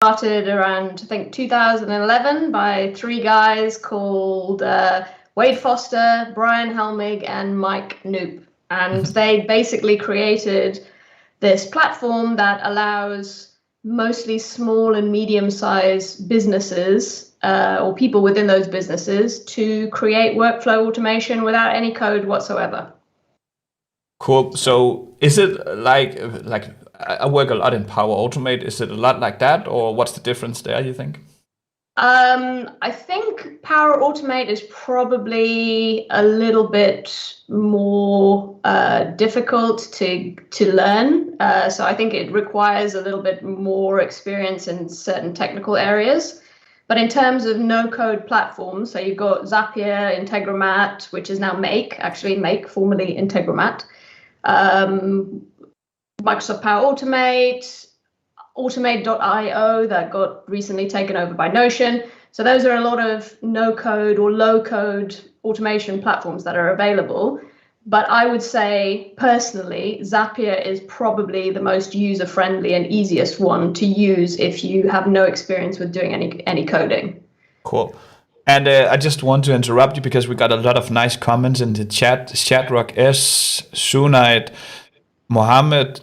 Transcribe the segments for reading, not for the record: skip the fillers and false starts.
started around, I think, 2011 by three guys called Wade Foster, Brian Helmig, and Mike Knoop. And they basically created this platform that allows mostly small and medium-sized businesses or people within those businesses to create workflow automation without any code whatsoever. Cool. So is it like I work a lot in Power Automate. Is it a lot like that, or what's the difference there, you think? I think Power Automate is probably a little bit more difficult to learn. So I think it requires a little bit more experience in certain technical areas. But in terms of no-code platforms, so you've got Zapier, Integromat, which is now Make, formerly Integromat, Microsoft Power Automate, Automate.io that got recently taken over by Notion. So those are a lot of no-code or low-code automation platforms that are available. But I would say, personally, Zapier is probably the most user-friendly and easiest one to use if you have no experience with doing any coding. Cool. And I just want to interrupt you because we got a lot of nice comments in the chat. Shadrach S, Sunite, Mohammed,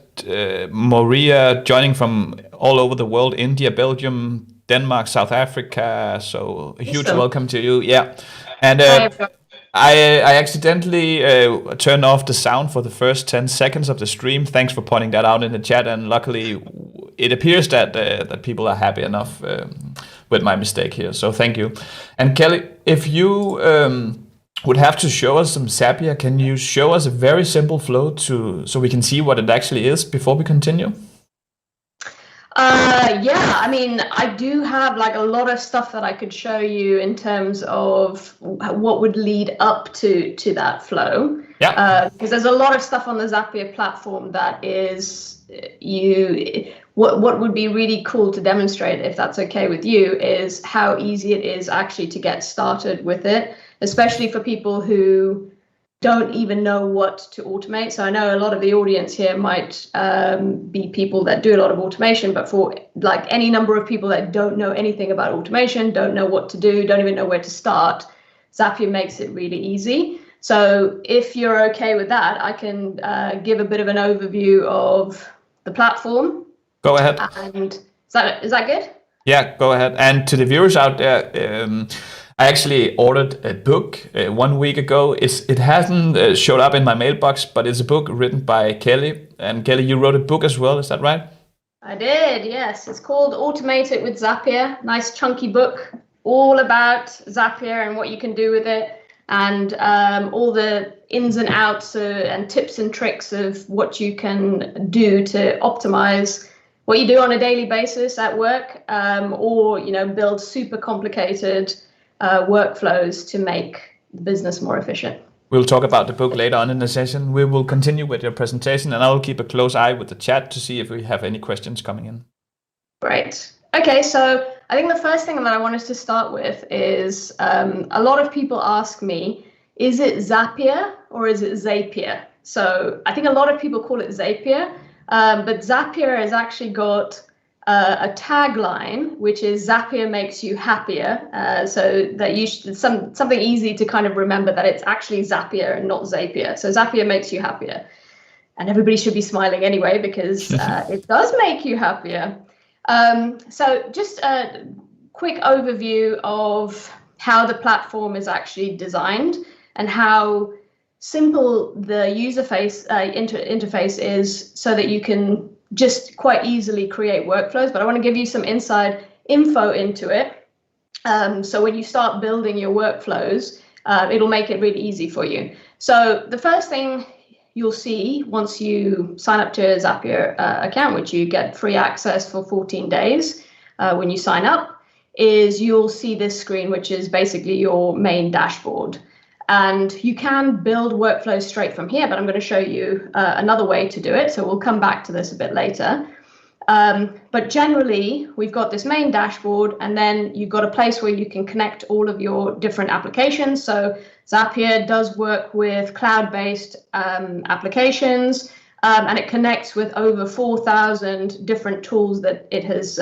Maria joining from all over the world, India, Belgium, Denmark, South Africa. So a huge welcome to you. Yeah. And I accidentally turned off the sound for the first 10 seconds of the stream. Thanks for pointing that out in the chat. And luckily, it appears that that people are happy enough with my mistake here. So thank you. And Kelly, if you would have to show us some Zapier, can you show us a very simple flow so we can see what it actually is before we continue? Yeah, I mean, I do have like a lot of stuff that I could show you in terms of what would lead up to that flow. Yeah. Because there's a lot of stuff on the Zapier platform that is what would be really cool to demonstrate, if that's okay with you, is how easy it is actually to get started with it, especially for people who don't even know what to automate. So I know a lot of the audience here might be people that do a lot of automation, but for like any number of people that don't know anything about automation, don't know what to do, don't even know where to start, Zapier makes it really easy. So if you're okay with that, I can give a bit of an overview of the platform. Go ahead. And is that good? Yeah, go ahead. And to the viewers out there, I actually ordered a book 1 week ago. It hasn't showed up in my mailbox, but it's a book written by Kelly. And Kelly, you wrote a book as well, is that right? I did, yes. It's called Automate It with Zapier. Nice chunky book, all about Zapier and what you can do with it, and all the ins and outs and tips and tricks of what you can do to optimize what you do on a daily basis at work, or build super complicated workflows to make the business more efficient. We'll talk about the book later on in the session. We will continue with your presentation, and I will keep a close eye with the chat to see if we have any questions coming in. Great. Okay, so I think the first thing that I wanted to start with is a lot of people ask me, is it Zapier or is it Zapier? So I think a lot of people call it Zapier, but Zapier has actually got a tagline, which is Zapier makes you happier. So that you should, something easy to kind of remember that it's actually Zapier and not Zapier. So Zapier makes you happier. And everybody should be smiling anyway, because it does make you happier. So just a quick overview of how the platform is actually designed and how simple the user interface is, so that you can just quite easily create workflows. But I want to give you some inside info into it. So when you start building your workflows, it'll make it really easy for you. So the first thing you'll see once you sign up to a Zapier account, which you get free access for 14 days when you sign up, is you'll see this screen, which is basically your main dashboard. And you can build workflows straight from here, but I'm going to show you another way to do it. So we'll come back to this a bit later. But generally, we've got this main dashboard, and then you've got a place where you can connect all of your different applications. So Zapier does work with cloud-based applications. and it connects with over 4,000 different tools that it has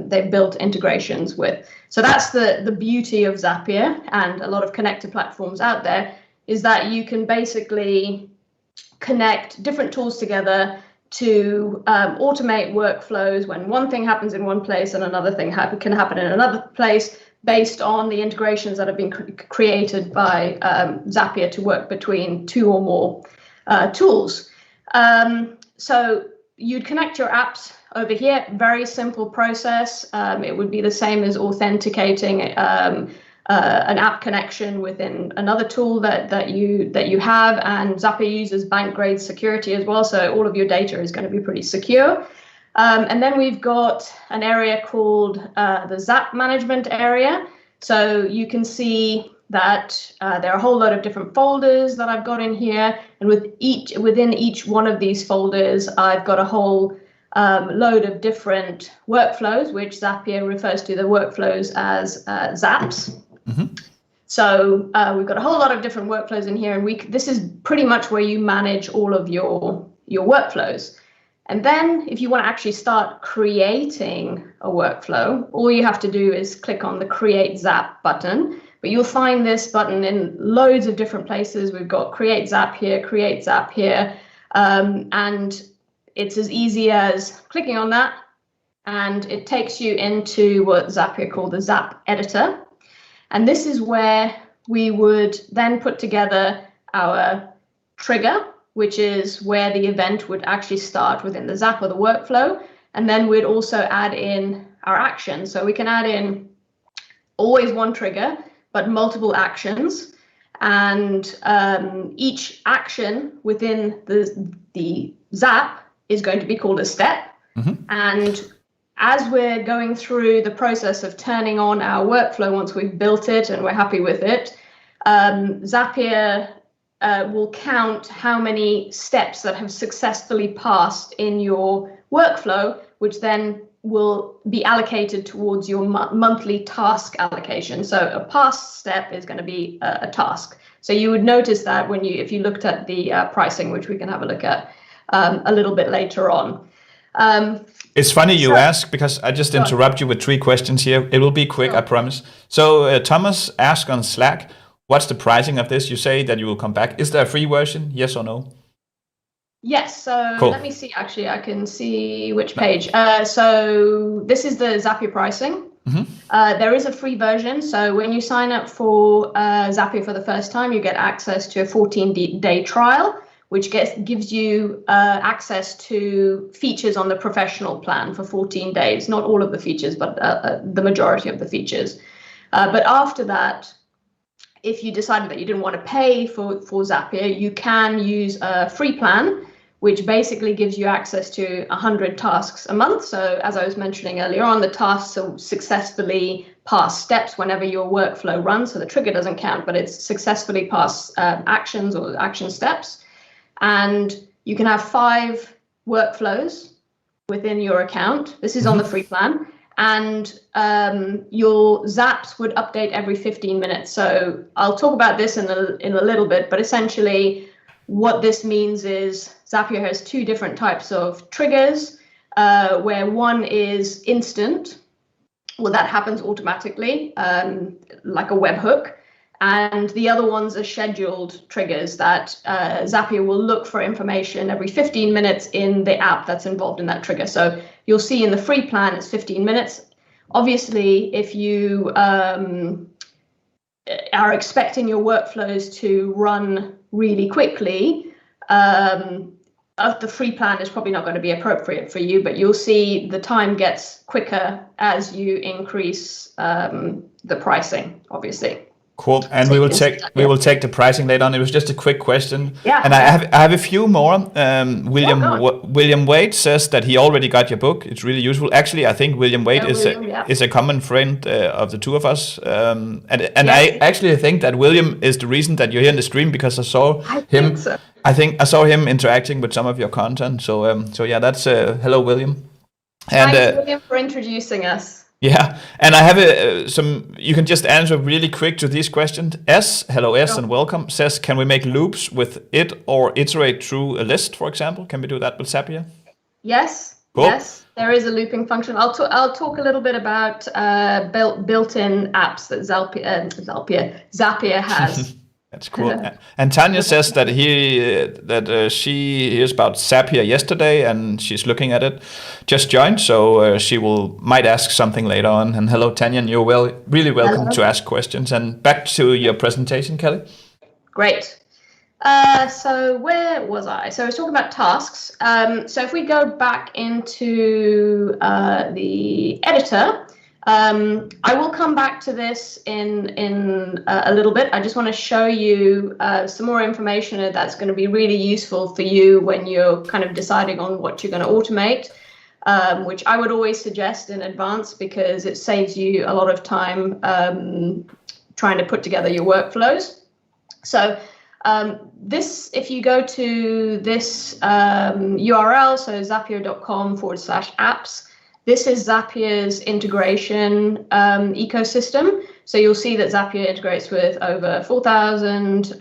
they've built integrations with. So that's the beauty of Zapier and a lot of connector platforms out there, is that you can basically connect different tools together to automate workflows when one thing happens in one place and another thing can happen in another place, based on the integrations that have been created by Zapier to work between two or more tools. So you'd connect your apps over here, very simple process. It would be the same as authenticating an app connection within another tool that you have, and Zapier uses bank grade security as well, so all of your data is going to be pretty secure. And then we've got an area called the Zap Management area. So you can see that there are a whole lot of different folders that I've got in here, and within each one of these folders, I've got a whole load of different workflows, which Zapier refers to the workflows as Zaps. Mm-hmm. So we've got a whole lot of different workflows in here, and this is pretty much where you manage all of your workflows. And then if you want to actually start creating a workflow, all you have to do is click on the Create Zap button. But you'll find this button in loads of different places. We've got Create Zap here, Create Zap here, and it's as easy as clicking on that, and it takes you into what Zapier call the Zap Editor. And this is where we would then put together our trigger, which is where the event would actually start within the Zap or the workflow. And then we'd also add in our action. So we can add in always one trigger, but multiple actions. And each action within the Zap is going to be called a step. Mm-hmm. And as we're going through the process of turning on our workflow, once we've built it and we're happy with it, Zapier will count how many steps that have successfully passed in your workflow, which then will be allocated towards your monthly task allocation. So a past step is going to be a task. So you would notice that if you looked at the pricing, which we can have a look at a little bit later on. It's funny you ask, because I just interrupt you with 3 questions here. It will be quick, I promise. So Thomas asked on Slack, what's the pricing of this? You say that you will come back. Is there a free version? Yes or no? Yes. So cool. Let me see. Actually, I can see which page. So this is the Zapier pricing. Mm-hmm. There is a free version. So when you sign up for Zapier for the first time, you get access to a 14-day trial, which gives you access to features on the professional plan for 14 days. Not all of the features, but the majority of the features. But after that, if you decided that you didn't want to pay for Zapier, you can use a free plan, which basically gives you access to 100 tasks a month. So as I was mentioning earlier on, the tasks are successfully past steps whenever your workflow runs. So the trigger doesn't count, but it's successfully past actions or action steps. And you can have 5 workflows within your account. This is on the free plan. And your Zaps would update every 15 minutes. So I'll talk about this in a little bit, but essentially what this means is Zapier has 2 different types of triggers, where one is instant. Well, that happens automatically, like a webhook. And the other ones are scheduled triggers that Zapier will look for information every 15 minutes in the app that's involved in that trigger. So you'll see in the free plan, it's 15 minutes. Obviously, if you are expecting your workflows to run really quickly, the free plan is probably not going to be appropriate for you, but you'll see the time gets quicker as you increase the pricing, obviously. Cool, and we will take the pricing later on. It was just a quick question. Yeah. And I have a few more. William Wade says that he already got your book. It's really useful. Actually, I think William Wade is a common friend of the two of us. And I actually think that William is the reason that you're here in the stream, because I saw him. I think I saw him interacting with some of your content. So yeah, that's hello, William. And thanks, William, for introducing us. Yeah, and I have some. You can just answer really quick to these questions. Hello S, Sure. and welcome. Says, can we make loops with it or iterate through a list, for example? Can we do that with Zapier? Yes, Cool. yes, there is a looping function. I'll talk a little bit about built-in apps that Zapier has. That's cool. And Tanya says that she hears about Zapier yesterday and she's looking at it. Just joined, so she might ask something later on. And hello, Tanya, and you're really welcome Hello. to ask questions. And back to your presentation, Kelly. Great. So where was I? So I was talking about tasks. So if we go back into the editor, I will come back to this in a little bit. I just want to show you some more information that's going to be really useful for you when you're kind of deciding on what you're going to automate, which I would always suggest in advance because it saves you a lot of time trying to put together your workflows. So if you go to this URL, so zapier.com/apps, this is Zapier's integration ecosystem. So you'll see that Zapier integrates with over 4,000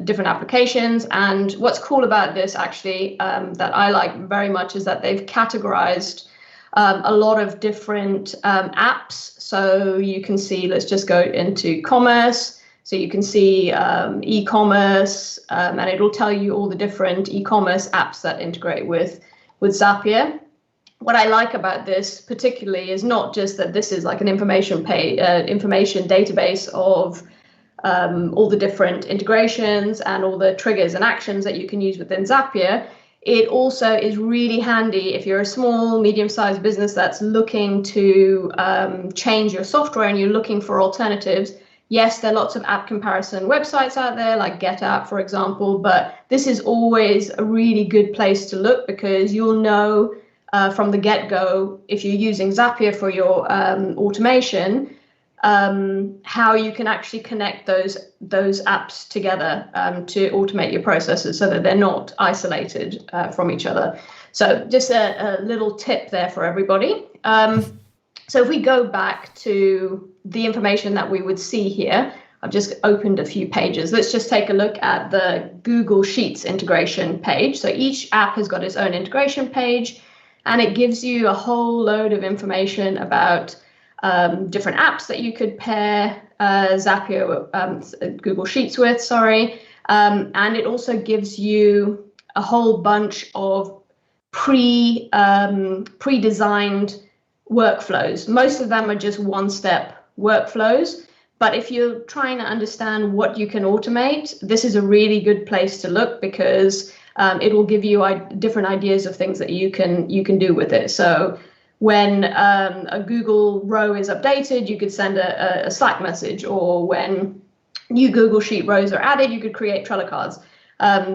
different applications. And what's cool about this actually that I like very much is that they've categorized a lot of different apps. So you can see, let's just go into commerce. So you can see e-commerce, and it'll tell you all the different e-commerce apps that integrate with Zapier. What I like about this particularly is not just that this is like an information database of all the different integrations and all the triggers and actions that you can use within Zapier. It also is really handy if you're a small, medium-sized business that's looking to change your software and you're looking for alternatives. Yes, there are lots of app comparison websites out there, like GetApp, for example, but this is always a really good place to look because you'll know from the get-go, if you're using Zapier for your automation, how you can actually connect those apps together to automate your processes so that they're not isolated from each other. So just a little tip there for everybody. So if we go back to the information that we would see here, I've just opened a few pages. Let's just take a look at the Google Sheets integration page. So each app has got its own integration page, and it gives you a whole load of information about different apps that you could pair Zapier, Google Sheets with, and it also gives you a whole bunch of pre-designed workflows. Most of them are just one-step workflows, but if you're trying to understand what you can automate, this is a really good place to look because it will give you different ideas of things that you can do with it. So when a Google row is updated, you could send a Slack message, or when new Google Sheet rows are added, you could create Trello cards.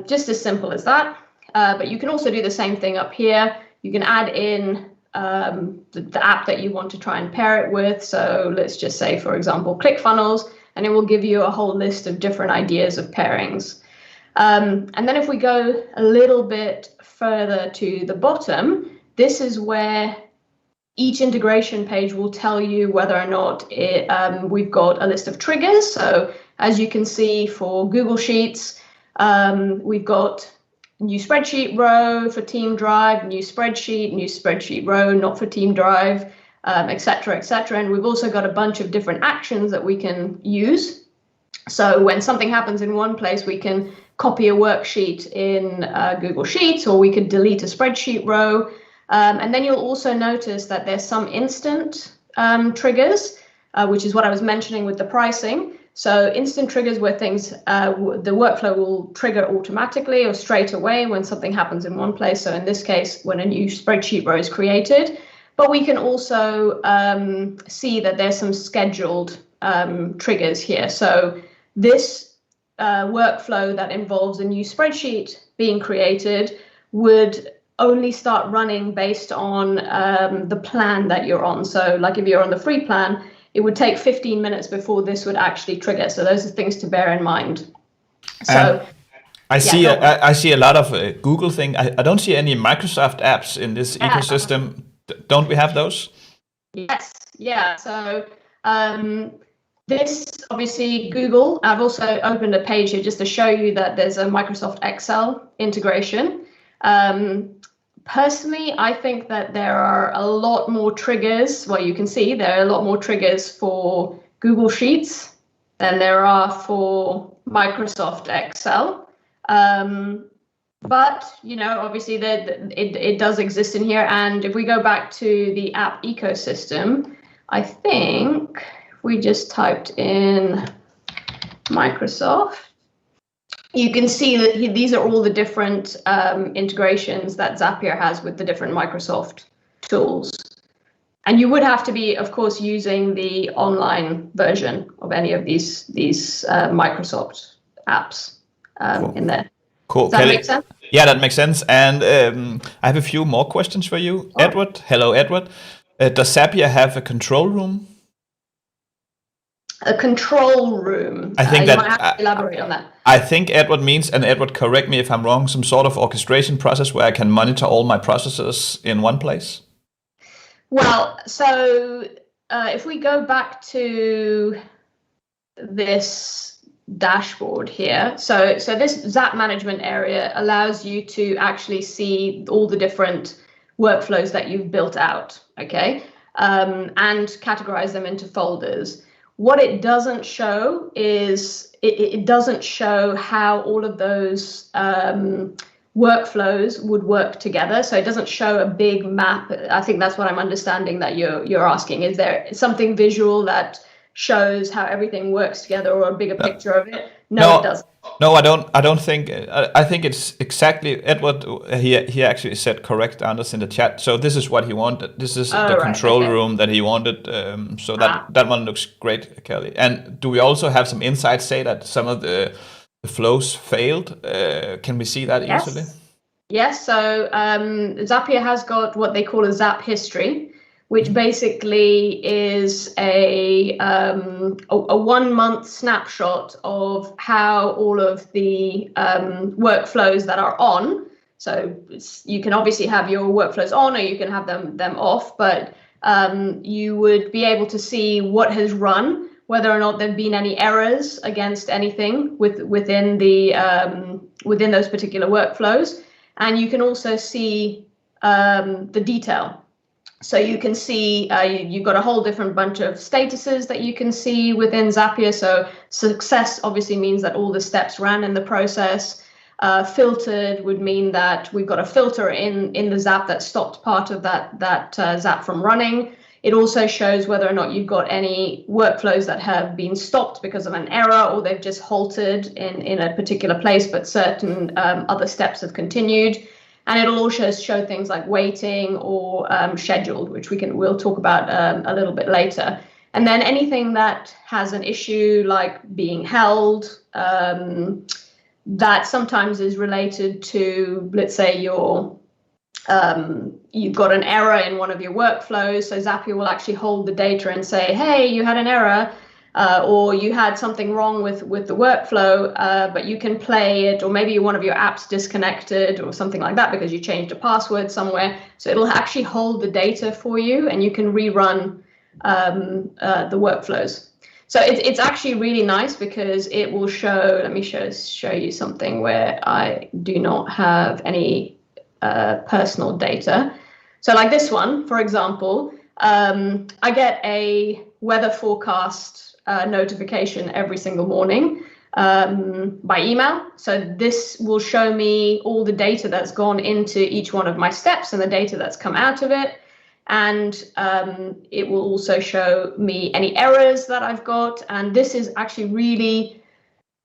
Just as simple as that. But you can also do the same thing up here. You can add in the app that you want to try and pair it with. So let's just say, for example, ClickFunnels, and it will give you a whole list of different ideas of pairings. And then if we go a little bit further to the bottom, this is where each integration page will tell you whether or not we've got a list of triggers. So as you can see for Google Sheets, we've got new spreadsheet row for team drive, new spreadsheet row, not for team drive, etc., etc. And we've also got a bunch of different actions that we can use. So when something happens in one place, we can copy a worksheet in Google Sheets, or we could delete a spreadsheet row. And then you'll also notice that there's some instant triggers, which is what I was mentioning with the pricing. So instant triggers where things, the workflow will trigger automatically or straight away when something happens in one place. So in this case, when a new spreadsheet row is created. But we can also see that there's some scheduled triggers here. So this workflow that involves a new spreadsheet being created would only start running based on the plan that you're on. So like if you're on the free plan, it would take 15 minutes before this would actually trigger. So those are things to bear in mind. So I see a lot of Google thing. I don't see any Microsoft apps in this ecosystem. Don't we have those? Yeah. So this obviously Google. I've also opened a page here just to show you that there's a Microsoft Excel integration. Personally, I think that there are a lot more triggers. Well, you can see there are a lot more triggers for Google Sheets than there are for Microsoft Excel. But, obviously it does exist in here. And if we go back to the app ecosystem, I think if we just typed in Microsoft, you can see that these are all the different integrations that Zapier has with the different Microsoft tools. And you would have to be, of course, using the online version of any of these Microsoft apps Cool. in there. Cool. Does that make sense? Yeah, that makes sense. And I have a few more questions for you. Oh. Edward. Hello, Edward. Does Zapier have a control room? A control room. I think you that might have to elaborate on that. I think Edward means, and Edward, correct me if I'm wrong, some sort of orchestration process where I can monitor all my processes in one place. Well, so if we go back to this dashboard here, so this Zap Management area allows you to actually see all the different workflows that you've built out, okay, and categorize them into folders. What it doesn't show is it doesn't show how all of those workflows would work together. So it doesn't show a big map. I think that's what I'm understanding that you're asking. Is there something visual that shows how everything works together, or a bigger picture of it? No, it doesn't. No, I don't think. I think it's exactly Edward. He actually said correct answers in the chat. So this is what he wanted. This is the control room that he wanted. So that one looks great, Kelly. And do we also have some insights say that some of the flows failed? Can we see that easily? Yes. So Zapier has got what they call a Zap history, which basically is a 1 month snapshot of how all of the workflows that are on. So you can obviously have your workflows on, or you can have them off, but you would be able to see what has run, whether or not there've been any errors against anything within those particular workflows, and you can also see the detail. So you can see you've got a whole different bunch of statuses that you can see within Zapier. So success obviously means that all the steps ran in the process. Filtered would mean that we've got a filter in the Zap that stopped part of that Zap from running. It also shows whether or not you've got any workflows that have been stopped because of an error, or they've just halted in a particular place, but certain other steps have continued. And it'll also show things like waiting or scheduled, which we'll talk about a little bit later. And then anything that has an issue like being held, that sometimes is related to, let's say, you've got an error in one of your workflows. So Zapier will actually hold the data and say, hey, you had an error. Or you had something wrong with the workflow, but you can play it, or maybe one of your apps disconnected or something like that because you changed a password somewhere. So it'll actually hold the data for you, and you can rerun the workflows. So it's actually really nice because it will show, let me show you something where I do not have any personal data. So like this one, for example, I get a weather forecast notification every single morning by email. So this will show me all the data that's gone into each one of my steps and the data that's come out of it. And it will also show me any errors that I've got. And this is actually really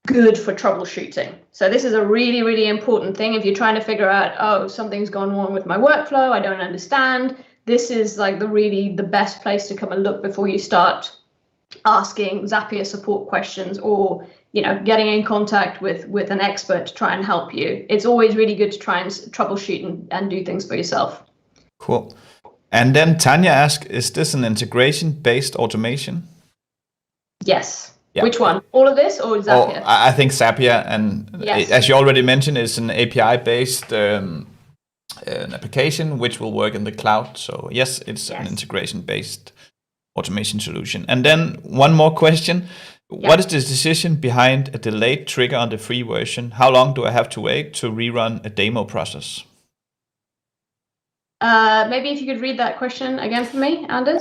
good for troubleshooting. So this is a really, really important thing. If you're trying to figure out, oh, something's gone wrong with my workflow, I don't understand. This is like the best place to come and look before you start asking Zapier support questions, or getting in contact with an expert to try and help you. It's always really good to try and troubleshoot and do things for yourself. Cool. And then Tanya asked, is this an integration-based automation? Yes. Yeah. Which one? All of this or Zapier? I think Zapier, and yes, as you already mentioned, it's an API-based an application which will work in the cloud. So yes, it's an integration-based automation solution. And then one more question. What is the decision behind a delayed trigger on the free version? How long do I have to wait to rerun a demo process? Maybe if you could read that question again for me, Anders.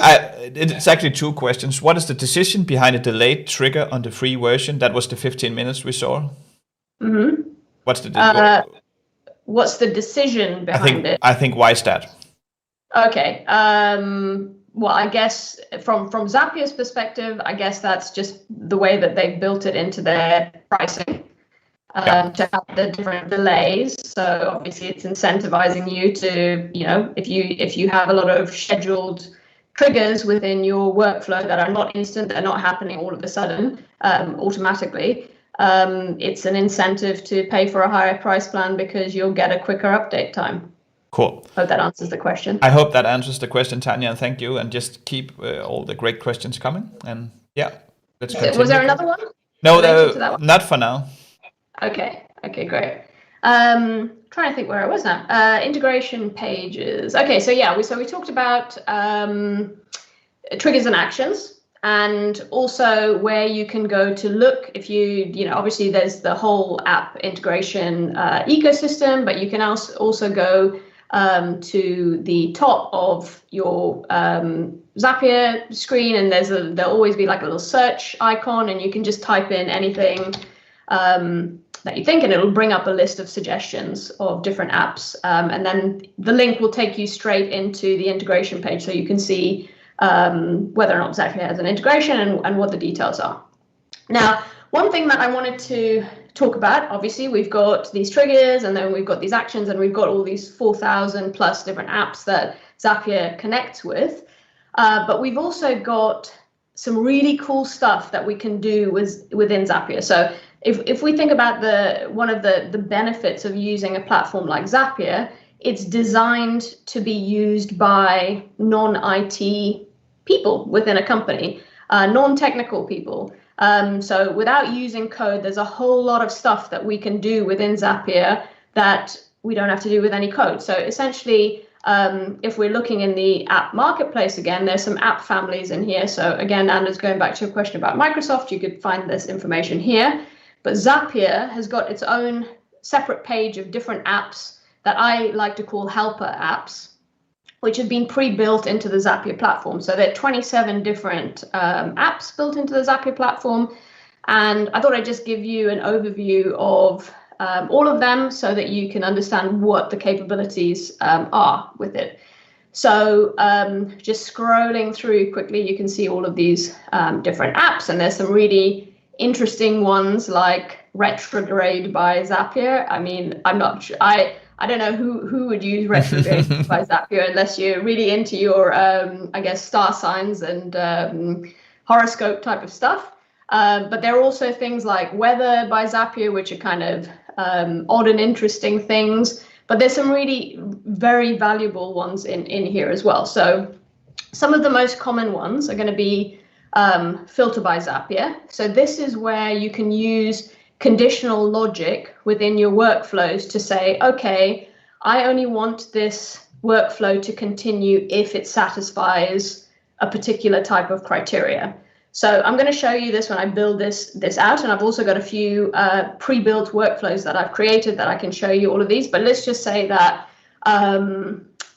It's actually two questions. What is the decision behind a delayed trigger on the free version? That was the 15 minutes we saw. Mm-hmm. What's the decision behind it? I think why is that? Okay. Well, I guess from Zapier's perspective, I guess that's just the way that they've built it into their pricing. To have the different delays. So obviously it's incentivizing you to, if you have a lot of scheduled triggers within your workflow that are not instant, they're not happening all of a sudden automatically, it's an incentive to pay for a higher price plan because you'll get a quicker update time. Cool. Hope that answers the question. I hope that answers the question, Tanya, and thank you. And just keep all the great questions coming. And let's continue. Was there another one? No, not for now. Okay, great. Trying to think where I was now. Integration pages. Okay, so we talked about triggers and actions, and also where you can go to look if obviously there's the whole app integration ecosystem, but you can also go to the top of your Zapier screen, and there'll always be like a little search icon, and you can just type in anything that you think, and it'll bring up a list of suggestions of different apps, and then the link will take you straight into the integration page, so you can see whether or not Zapier has an integration and what the details are. Now, one thing that I wanted to talk about, obviously we've got these triggers, and then we've got these actions, and we've got all these 4,000 plus different apps that Zapier connects with, but we've also got some really cool stuff that we can do within Zapier. So if we think about one of the benefits of using a platform like Zapier, it's designed to be used by non-IT people within a company, non-technical people. So without using code, there's a whole lot of stuff that we can do within Zapier that we don't have to do with any code. So essentially, if we're looking in the app marketplace again, there's some app families in here. So again, Anders, going back to your question about Microsoft, you could find this information here. But Zapier has got its own separate page of different apps that I like to call helper apps, which have been pre-built into the Zapier platform. So there are 27 different apps built into the Zapier platform. And I thought I'd just give you an overview of all of them so that you can understand what the capabilities are with it. So just scrolling through quickly, you can see all of these different apps, and there's some really interesting ones like Retrograde by Zapier. I mean, I'm not sure, I don't know who would use Retrograde by Zapier unless you're really into your, I guess, star signs and horoscope type of stuff. But there are also things like Weather by Zapier, which are kind of odd and interesting things. But there's some really very valuable ones in here as well. So some of the most common ones are going to be Filter by Zapier. So this is where you can use conditional logic within your workflows to say, okay, I only want this workflow to continue if it satisfies a particular type of criteria. So I'm going to show you this when I build this out, and I've also got a few pre-built workflows that I've created that I can show you all of these. But let's just say that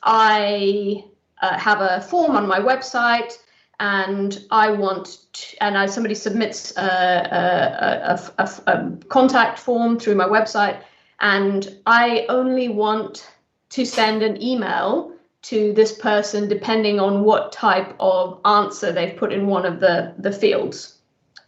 I have a form on my website, and I want somebody submits a contact form through my website, and I only want to send an email to this person depending on what type of answer they've put in one of the fields.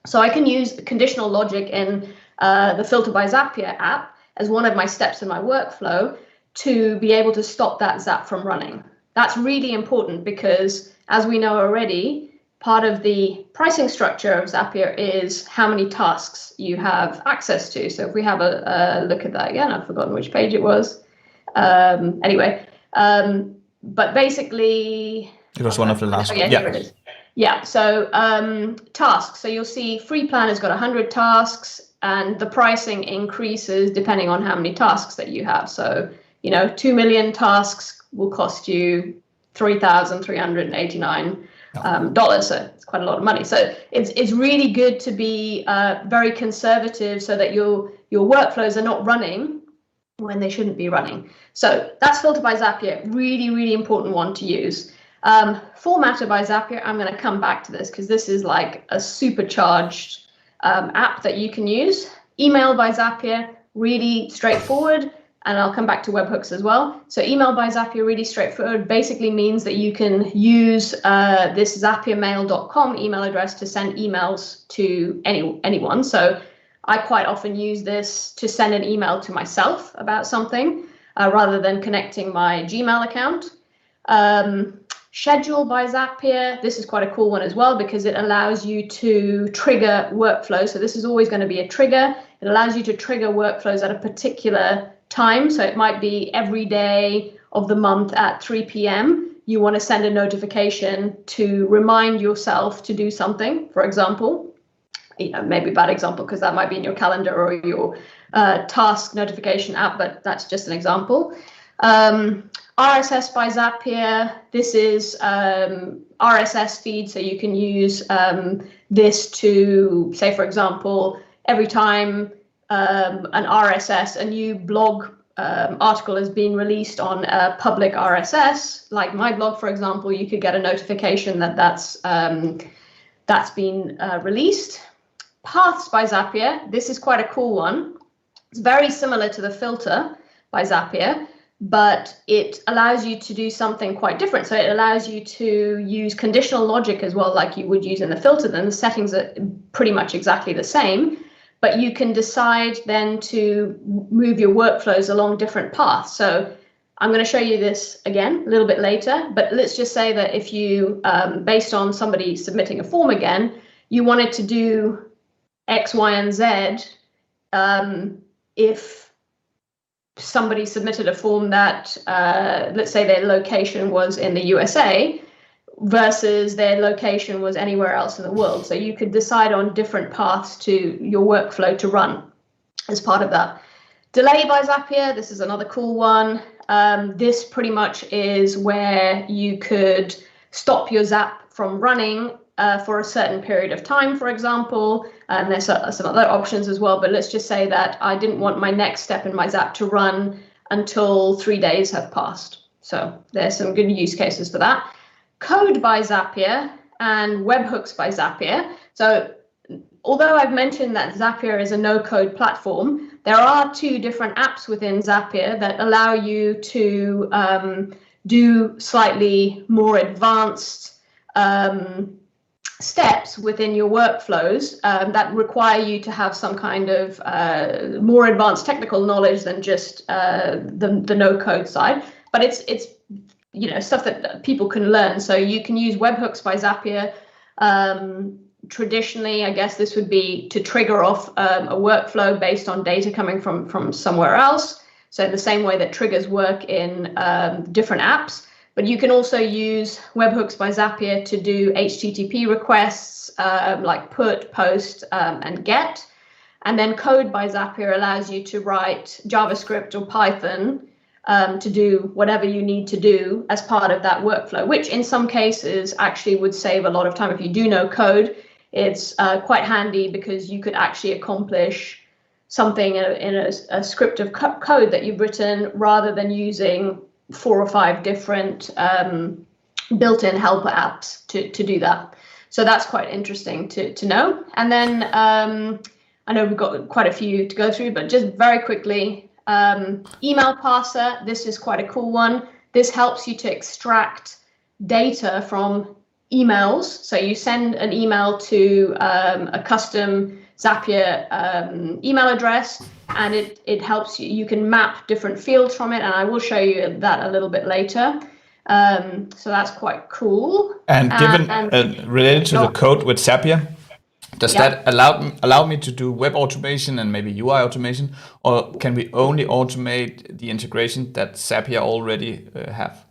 So I can use conditional logic in the Filter by Zapier app as one of my steps in my workflow to be able to stop that Zap from running. That's really important because, as we know already, part of the pricing structure of Zapier is how many tasks you have access to. So if we have a look at that again, I've forgotten which page it was. But basically, it was one of the last ones. Here it is. Yeah, so tasks. So you'll see free plan has got 100 tasks, and the pricing increases depending on how many tasks that you have. So, 2 million tasks will cost you 3,389 dollars. So it's quite a lot of money. So it's really good to be very conservative so that your workflows are not running when they shouldn't be running. So that's Filter by Zapier, really, really important one to use. Formatter by Zapier, I'm going to come back to this because this is like a supercharged app that you can use. Email by Zapier, really straightforward, and I'll come back to webhooks as well. So email by Zapier, really straightforward, basically means that you can use this zapiermail.com email address to send emails to anyone. So I quite often use this to send an email to myself about something rather than connecting my Gmail account. Schedule by Zapier, this is quite a cool one as well because it allows you to trigger workflows. So this is always going to be a trigger. It allows you to trigger workflows at a particular time. So it might be every day of the month at 3 p.m. You want to send a notification to remind yourself to do something, for example. Maybe a bad example because that might be in your calendar or your task notification app, but that's just an example. RSS by Zapier, this is RSS feed, so you can use this to, say, for example, every time an RSS, a new blog article is being released on a public RSS, like my blog, for example, you could get a notification that that's been released. Paths by Zapier, this is quite a cool one. It's very similar to the filter by Zapier, but it allows you to do something quite different. So it allows you to use conditional logic as well, like you would use in the filter. Then the settings are pretty much exactly the same, but you can decide then to move your workflows along different paths. So I'm going to show you this again a little bit later, but let's just say that if you, based on somebody submitting a form again, you wanted to do X, Y, and Z, if somebody submitted a form that, let's say their location was in the USA versus their location was anywhere else in the world. So you could decide on different paths to your workflow to run as part of that. Delay by Zapier, this is another cool one. This pretty much is where you could stop your Zap from running for a certain period of time, for example, and there's some other options as well, but let's just say that I didn't want my next step in my Zap to run until 3 days have passed. So there's some good use cases for that. Code by Zapier and webhooks by Zapier. So although I've mentioned that Zapier is a no-code platform, there are 2 different apps within Zapier that allow you to do slightly more advanced steps within your workflows that require you to have some kind of more advanced technical knowledge than just the no-code side. But it's stuff that people can learn. So you can use webhooks by Zapier. Traditionally, I guess this would be to trigger off a workflow based on data coming from somewhere else. So the same way that triggers work in different apps. But you can also use webhooks by Zapier to do HTTP requests like put, post, and get. And then code by Zapier allows you to write JavaScript or Python to do whatever you need to do as part of that workflow, which in some cases actually would save a lot of time. If you do know code, it's quite handy because you could actually accomplish something in a script of code that you've written rather than using 4 or 5 different built-in helper apps to do that. So that's quite interesting to know. And then I know we've got quite a few to go through, but just very quickly, email parser. This is quite a cool one. This helps you to extract data from emails. So you send an email to a custom Zapier email address, and it helps you can map different fields from it, and I will show you that a little bit later. So that's quite cool. And given related to the code with Zapier, does that allow me to do web automation and maybe UI automation, or can we only automate the integration that Zapier already have?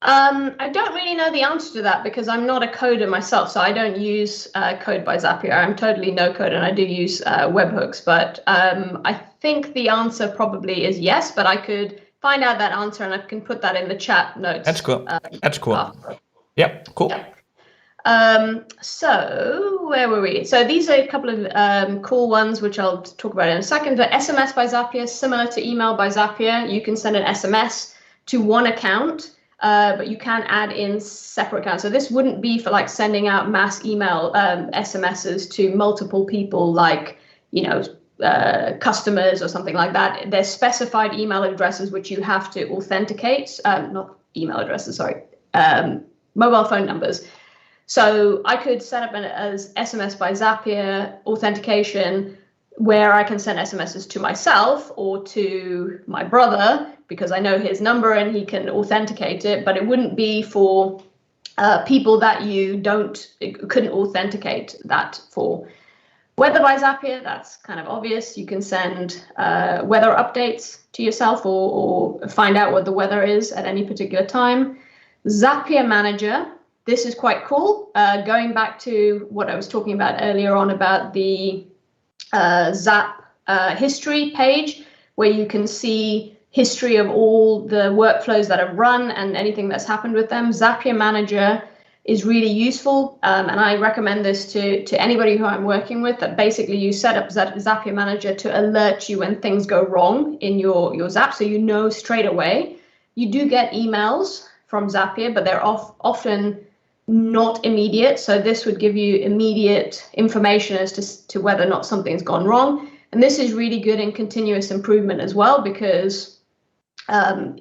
I don't really know the answer to that because I'm not a coder myself, so I don't use code by Zapier. I'm totally no code, and I do use webhooks. But I think the answer probably is yes, but I could find out that answer and I can put that in the chat notes. That's cool. That's cool. Yep, cool. Yeah. So where were we? So these are a couple of cool ones, which I'll talk about in a second. But SMS by Zapier, similar to email by Zapier, you can send an SMS to one account, but you can add in separate accounts. So this wouldn't be for like sending out mass email SMSs to multiple people, like, customers or something like that. There's specified email addresses which you have to authenticate, not email addresses, sorry, mobile phone numbers. So I could set up as SMS by Zapier authentication, where I can send SMSs to myself or to my brother, because I know his number and he can authenticate it, but it wouldn't be for people that you couldn't authenticate that for. Weather by Zapier, that's kind of obvious. You can send weather updates to yourself or find out what the weather is at any particular time. Zapier Manager, this is quite cool. Going back to what I was talking about earlier on about the Zap history page, where you can see history of all the workflows that have run and anything that's happened with them. Zapier Manager is really useful, and I recommend this to anybody who I'm working with, that basically you set up Zapier Manager to alert you when things go wrong in your Zap, so you know straight away. You do get emails from Zapier, but they're often not immediate, so this would give you immediate information as to whether or not something's gone wrong. And this is really good in continuous improvement as well, because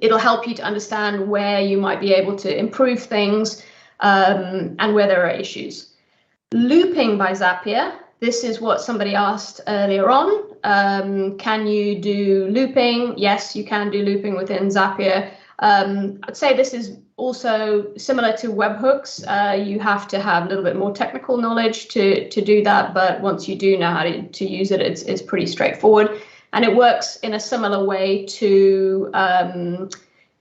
it'll help you to understand where you might be able to improve things, and where there are issues. Looping by Zapier, this is what somebody asked earlier on. Can you do looping? Yes, you can do looping within Zapier. I'd say this is also similar to webhooks. You have to have a little bit more technical knowledge to do that, but once you do know how to use it, it's pretty straightforward. And it works in a similar way to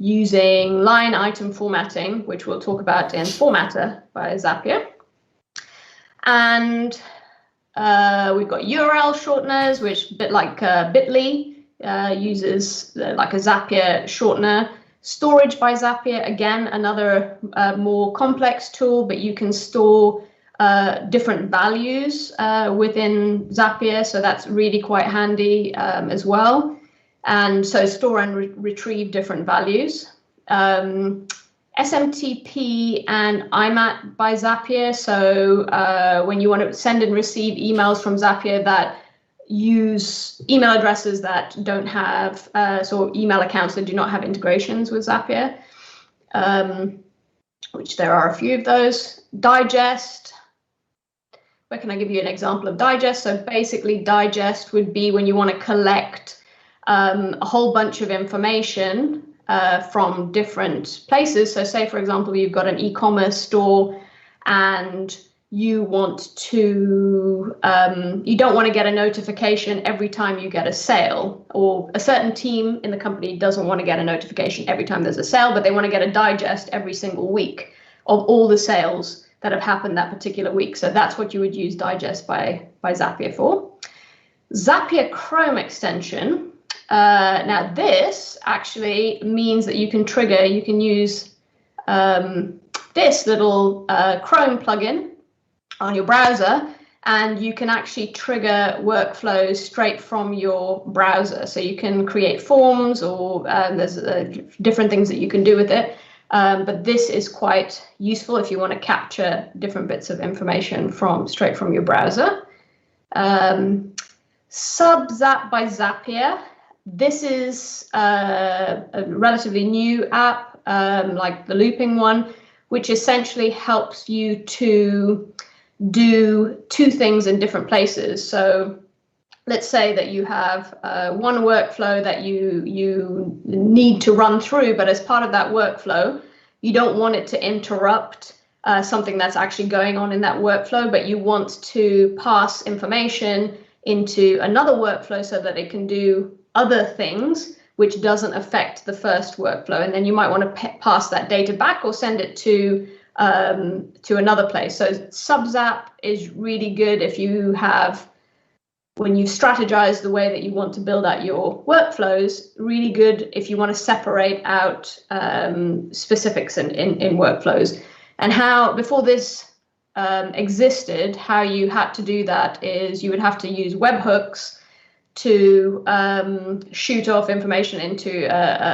using line item formatting, which we'll talk about in Formatter by Zapier. And we've got URL shorteners, which a bit like Bitly uses like a Zapier shortener. Storage by Zapier, again, another more complex tool, but you can store different values within Zapier, so that's really quite handy as well. And so store and retrieve different values. SMTP and IMAP by Zapier. So when you want to send and receive emails from Zapier that use email addresses that don't have, so email accounts that do not have integrations with Zapier, which there are a few of those. Digest. Where can I give you an example of digest? So basically digest would be when you want to collect a whole bunch of information from different places. So say, for example, you've got an e-commerce store and you want to, you don't want to get a notification every time you get a sale, or a certain team in the company doesn't want to get a notification every time there's a sale, but they want to get a digest every single week of all the sales that have happened that particular week. So that's what you would use digest by Zapier for. Zapier Chrome extension. Now this actually means that you can use this little Chrome plugin on your browser, and you can actually trigger workflows straight from your browser. So you can create forms, or there's different things that you can do with it. But this is quite useful if you want to capture different bits of information straight from your browser. Zap by Zapier. This is a relatively new app, like the looping one, which essentially helps you to do two things in different places. So let's say that you have one workflow that you need to run through, but as part of that workflow, you don't want it to interrupt something that's actually going on in that workflow, but you want to pass information into another workflow so that it can do other things which doesn't affect the first workflow. And then you might want to pass that data back or send it to another place. So Subzap is really good if you have, when you strategize the way that you want to build out your workflows, really good if you want to separate out specifics in workflows. And how, before this existed, how you had to do that is you would have to use webhooks to shoot off information into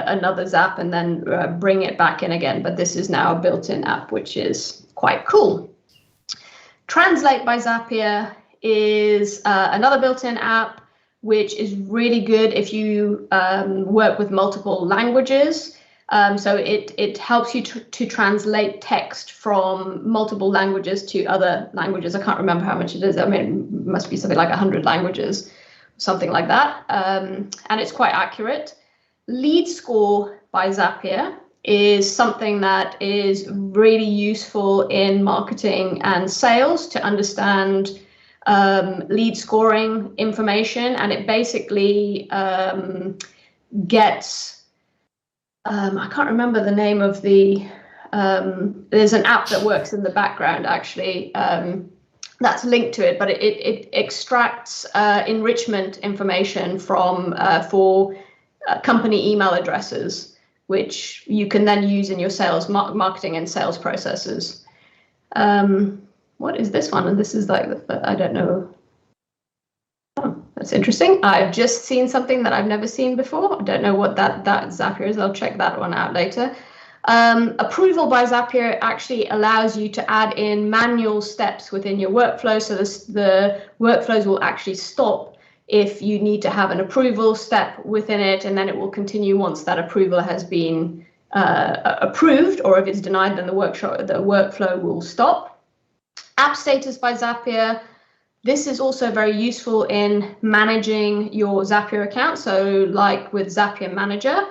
another Zap and then bring it back in again. But this is now a built-in app, which is quite cool. Translate by Zapier is another built-in app, which is really good if you work with multiple languages. So it helps you to translate text from multiple languages to other languages. I can't remember how much it is. I mean, it must be something like 100 languages, something like that. And it's quite accurate. Lead Score by Zapier is something that is really useful in marketing and sales to understand lead scoring information. And it basically gets, I can't remember the name of the, there's an app that works in the background actually that's linked to it, but it extracts enrichment information from for company email addresses, which you can then use in your sales marketing and sales processes. What is this one? And this is like, I don't know. Oh, that's interesting. I've just seen something that I've never seen before. I don't know what that Zapier is. I'll check that one out later. Approval by Zapier actually allows you to add in manual steps within your workflow. So the workflows will actually stop if you need to have an approval step within it, and then it will continue once that approval has been approved, or if it's denied, then the workflow will stop. App status by Zapier. This is also very useful in managing your Zapier account. So like with Zapier Manager,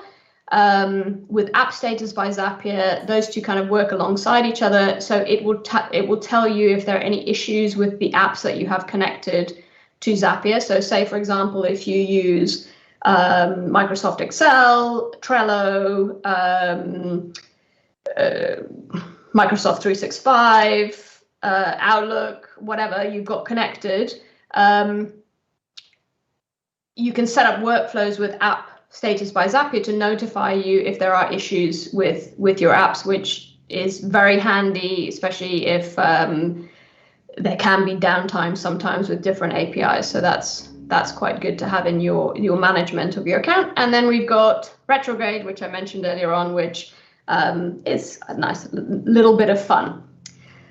with App Status by Zapier, those two kind of work alongside each other. So it will tell you if there are any issues with the apps that you have connected to Zapier. So say, for example, if you use Microsoft Excel, Trello, Microsoft 365, Outlook, whatever you've got connected, you can set up workflows with App Status by Zapier to notify you if there are issues with your apps, which is very handy, especially if there can be downtime sometimes with different APIs. So that's quite good to have in your management of your account. And then we've got retrograde, which I mentioned earlier on, which is a nice little bit of fun.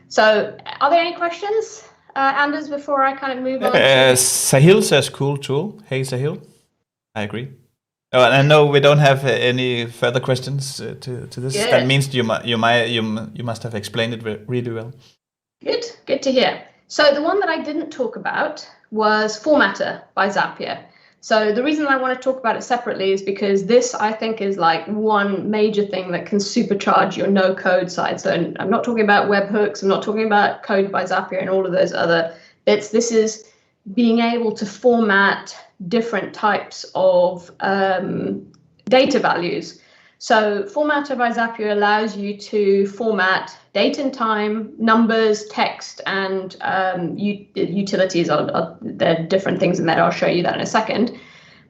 So are there any questions, Anders, before I kind of move on? Sahil says cool tool. Hey, Sahil. I agree. Oh, and I know we don't have any further questions to this. Good. That means you must have explained it really well. Good to hear. So the one that I didn't talk about was Formatter by Zapier. So the reason I want to talk about it separately is because this, I think, is like one major thing that can supercharge your no-code side. So I'm not talking about webhooks, I'm not talking about code by Zapier and all of those other bits. This is being able to format different types of data values. So Formatter by Zapier allows you to format date and time, numbers, text, and utilities. There are different things in there. I'll show you that in a second.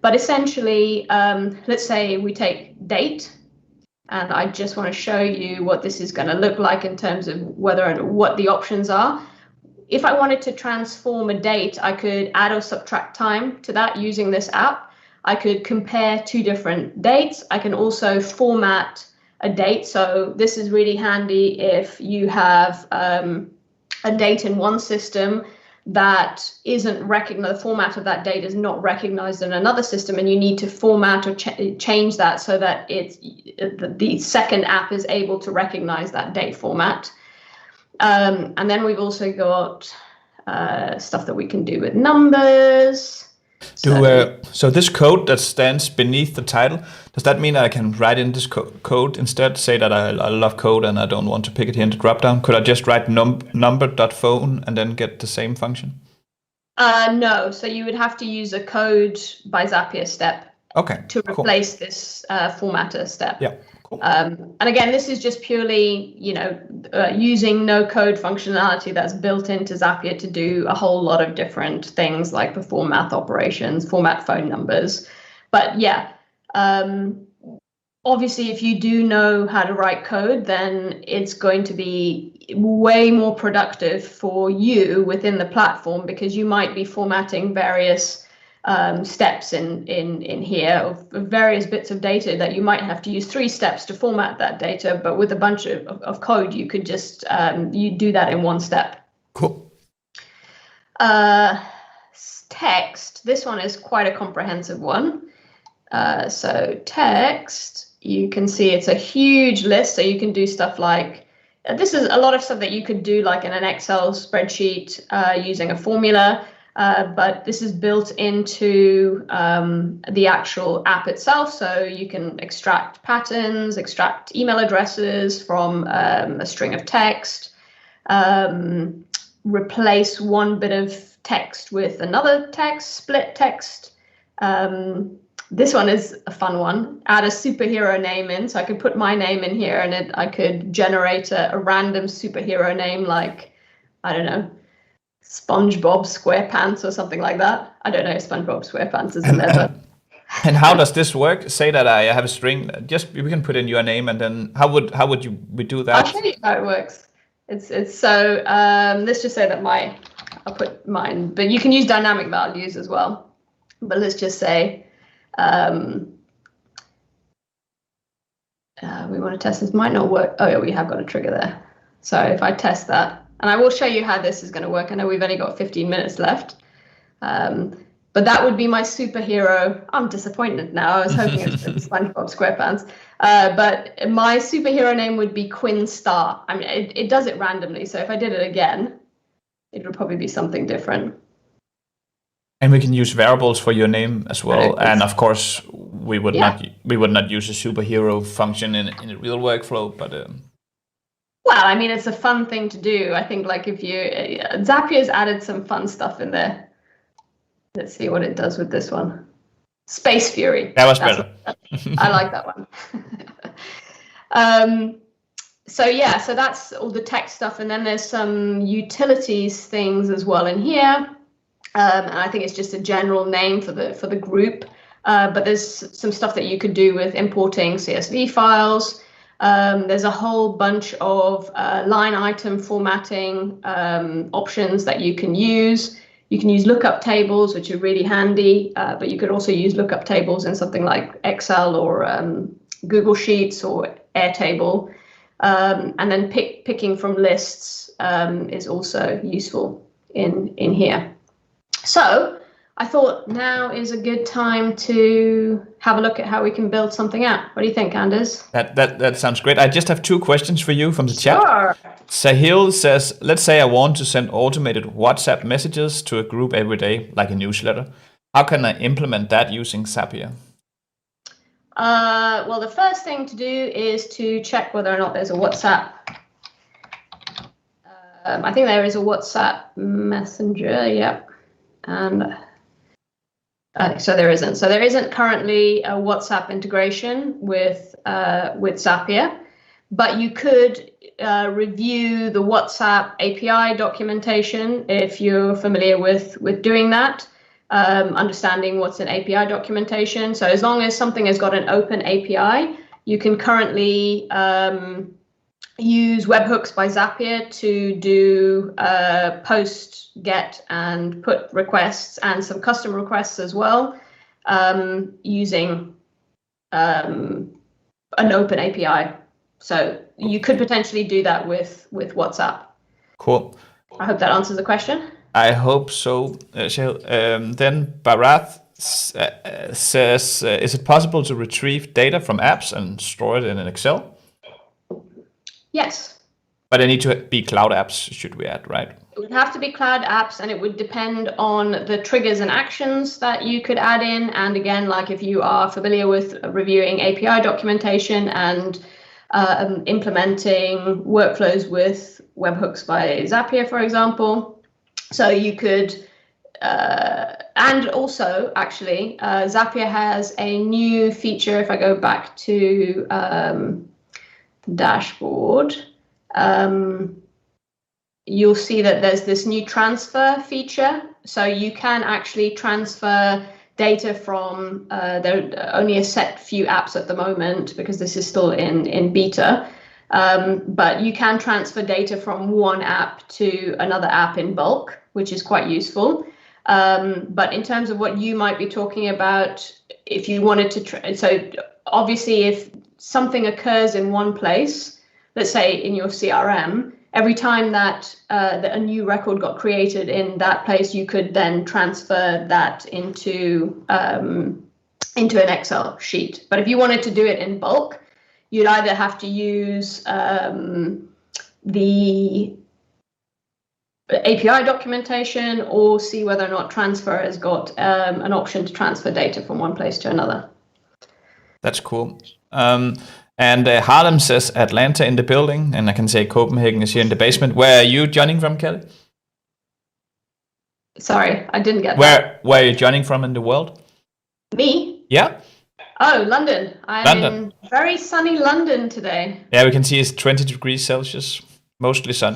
But essentially, let's say we take date, and I just want to show you what this is going to look like in terms of what the options are. If I wanted to transform a date, I could add or subtract time to that using this app. I could compare two different dates. I can also format a date. So this is really handy if you have a date in one system that isn't recognized, the format of that date is not recognized in another system, and you need to format or change that so that the second app is able to recognize that date format. And then we've also got stuff that we can do with numbers. So this code that stands beneath the title, does that mean I can write in this code instead? Say that I love code and I don't want to pick it here in the dropdown. Could I just write number.phone and then get the same function? No, so you would have to use a code by Zapier step to replace this formatter step. Yeah. Cool. And again, this is just purely, using no code functionality that's built into Zapier to do a whole lot of different things, like perform math operations, format phone numbers. But yeah, obviously, if you do know how to write code, then it's going to be way more productive for you within the platform, because you might be formatting various steps in here of various bits of data that you might have to use 3 steps to format that data, but with a bunch of code, you could just you do that in 1 step. Cool. Text, this one is quite a comprehensive one. So text, you can see it's a huge list, so you can do stuff like, this is a lot of stuff that you could do like in an Excel spreadsheet using a formula, but this is built into the actual app itself, so you can extract patterns, extract email addresses from a string of text, replace one bit of text with another text, split text. This one is a fun one. Add a superhero name in, so I could put my name in here, and I could generate a random superhero name like, I don't know, SpongeBob SquarePants or something like that. I don't know if SpongeBob SquarePants is in there, but... And how does this work? Say that I have a string. Just we can put in your name, and then how would we do that? I'll show you how it works. It's so let's just say that I'll put mine, but you can use dynamic values as well. But let's just say we want to test this. Might not work. Oh yeah, we have got a trigger there. So if I test that, and I will show you how this is going to work. I know we've only got 15 minutes left, but that would be my superhero. I'm disappointed now. I was hoping it was SpongeBob SquarePants. But my superhero name would be Quinn Star. I mean, it does it randomly. So if I did it again, it would probably be something different. And we can use variables for your name as well. And of course, we would not use a superhero function in a real workflow, but. Well, I mean, it's a fun thing to do. I think, like, if you Zapier's added some fun stuff in there. Let's see what it does with this one. Space Fury. That was better. I like that one. So yeah, so that's all the text stuff, and then there's some utilities things as well in here. And I think it's just a general name for the group. But there's some stuff that you could do with importing CSV files. There's a whole bunch of line item formatting options that you can use. You can use lookup tables, which are really handy, but you could also use lookup tables in something like Excel or Google Sheets or Airtable. And then picking from lists is also useful in here. So I thought now is a good time to have a look at how we can build something out. What do you think, Anders? That sounds great. I just have 2 questions for you from the chat. Sure. Sahil says, let's say I want to send automated WhatsApp messages to a group every day, like a newsletter. How can I implement that using Zapier? Well, the first thing to do is to check whether or not there's a WhatsApp. I think there is a WhatsApp messenger, yep. And so there isn't. So there isn't currently a WhatsApp integration with Zapier, but you could review the WhatsApp API documentation if you're familiar with doing that, understanding what's an API documentation. So as long as something has got an open API, you can currently use webhooks by Zapier to do post, get, and put requests and some custom requests as well, using an open API. So you could potentially do that with WhatsApp. Cool. I hope that answers the question. I hope so. Then Barath says, is it possible to retrieve data from apps and store it in an Excel? Yes. But they need to be cloud apps, should we add, right? It would have to be cloud apps, and it would depend on the triggers and actions that you could add in. And again, like if you are familiar with reviewing API documentation and implementing workflows with webhooks by Zapier, for example. So you could, and also actually, Zapier has a new feature. If I go back to dashboard, you'll see that there's this new transfer feature. So you can actually transfer data from, there are only a set few apps at the moment because this is still in beta. But you can transfer data from one app to another app in bulk, which is quite useful. But in terms of what you might be talking about, if you wanted to, so obviously if something occurs in one place, let's say in your CRM, every time that a new record got created in that place, you could then transfer that into an Excel sheet. But if you wanted to do it in bulk, you'd either have to use the API documentation or see whether or not Transfer has got an option to transfer data from one place to another. That's cool. And Harlem says Atlanta in the building, and I can say Copenhagen is here in the basement. Where are you joining from, Kelly? Sorry, I didn't get that. Where are you joining from in the world? Me? Yeah. Oh, London. I'm in very sunny London today. Yeah, we can see it's 20 degrees Celsius, mostly sun.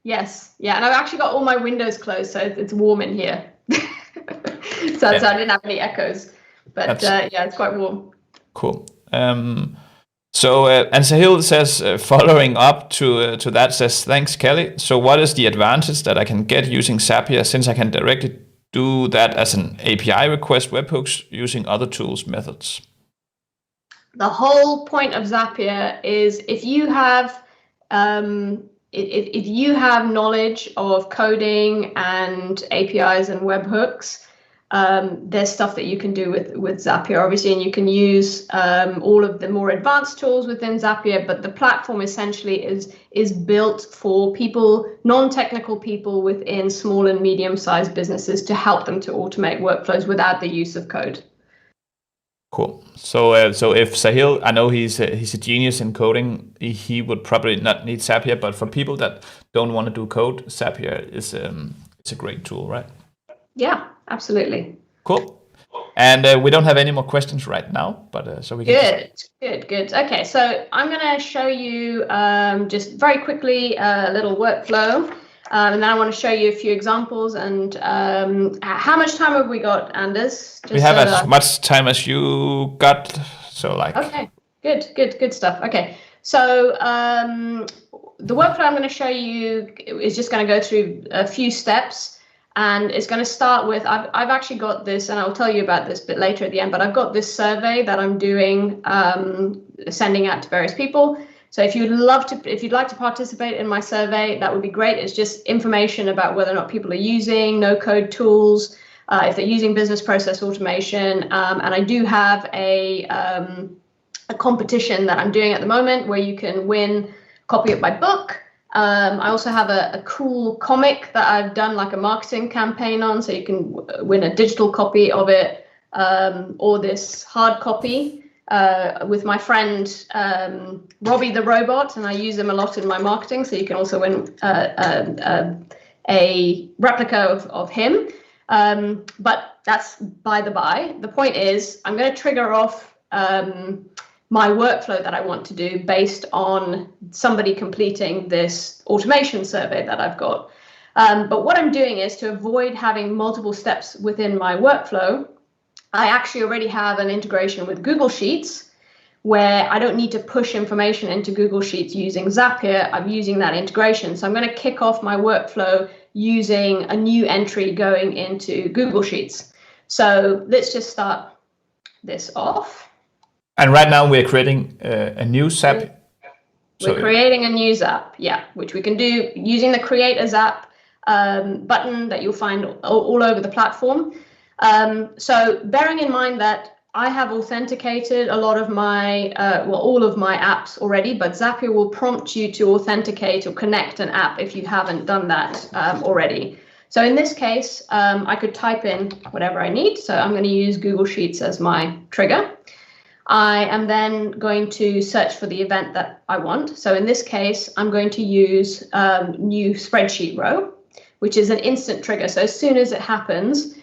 Yes. Yeah, and I've actually got all my windows closed, so it's warm in here. So I didn't have any echoes. But yeah, it's quite warm. Cool. And Sahil says, following up to that, says, thanks, Kelly. So what is the advantage that I can get using Zapier, since I can directly do that as an API request webhooks using other tools methods? The whole point of Zapier is if you have knowledge of coding and APIs and webhooks, there's stuff that you can do with Zapier, obviously, and you can use all of the more advanced tools within Zapier, but the platform essentially is built for people, non-technical people within small and medium-sized businesses, to help them to automate workflows without the use of code. Cool. So if Sahil, I know he's a genius in coding, he would probably not need Zapier, but for people that don't want to do code, Zapier is it's a great tool, right? Yeah, absolutely. Cool. And we don't have any more questions right now, but so we can. Good. Okay, so I'm going to show you just very quickly a little workflow, and then I want to show you a few examples. And how much time have we got, Anders? We have as much time as you got. So Okay, good stuff. Okay, so the workflow I'm going to show you is just going to go through a few steps. And it's going to start with, I've actually got this, and I'll tell you about this a bit later at the end, but I've got this survey that I'm doing, sending out to various people. So if you'd like to participate in my survey, that would be great. It's just information about whether or not people are using no-code tools, if they're using business process automation. And I do have a competition that I'm doing at the moment where you can win a copy of my book. I also have a cool comic that I've done like a marketing campaign on, so you can win a digital copy of it, or this hard copy with my friend Robbie the Robot, and I use them a lot in my marketing, so you can also win a replica of him. But that's by the by. The point is, I'm going to trigger off my workflow that I want to do based on somebody completing this automation survey that I've got. But what I'm doing is, to avoid having multiple steps within my workflow, I actually already have an integration with Google Sheets where I don't need to push information into Google Sheets using Zapier. I'm using that integration. So I'm going to kick off my workflow using a new entry going into Google Sheets. So let's just start this off. And right now we're creating a new Zap. We're creating a new Zap, yeah, which we can do using the Create a Zap button that you'll find all over the platform. So bearing in mind that I have authenticated a lot of my, all of my apps already, but Zapier will prompt you to authenticate or connect an app if you haven't done that already. So in this case, I could type in whatever I need. So I'm going to use Google Sheets as my trigger. I am then going to search for the event that I want. So in this case, I'm going to use new spreadsheet row, which is an instant trigger. So as soon as it happens,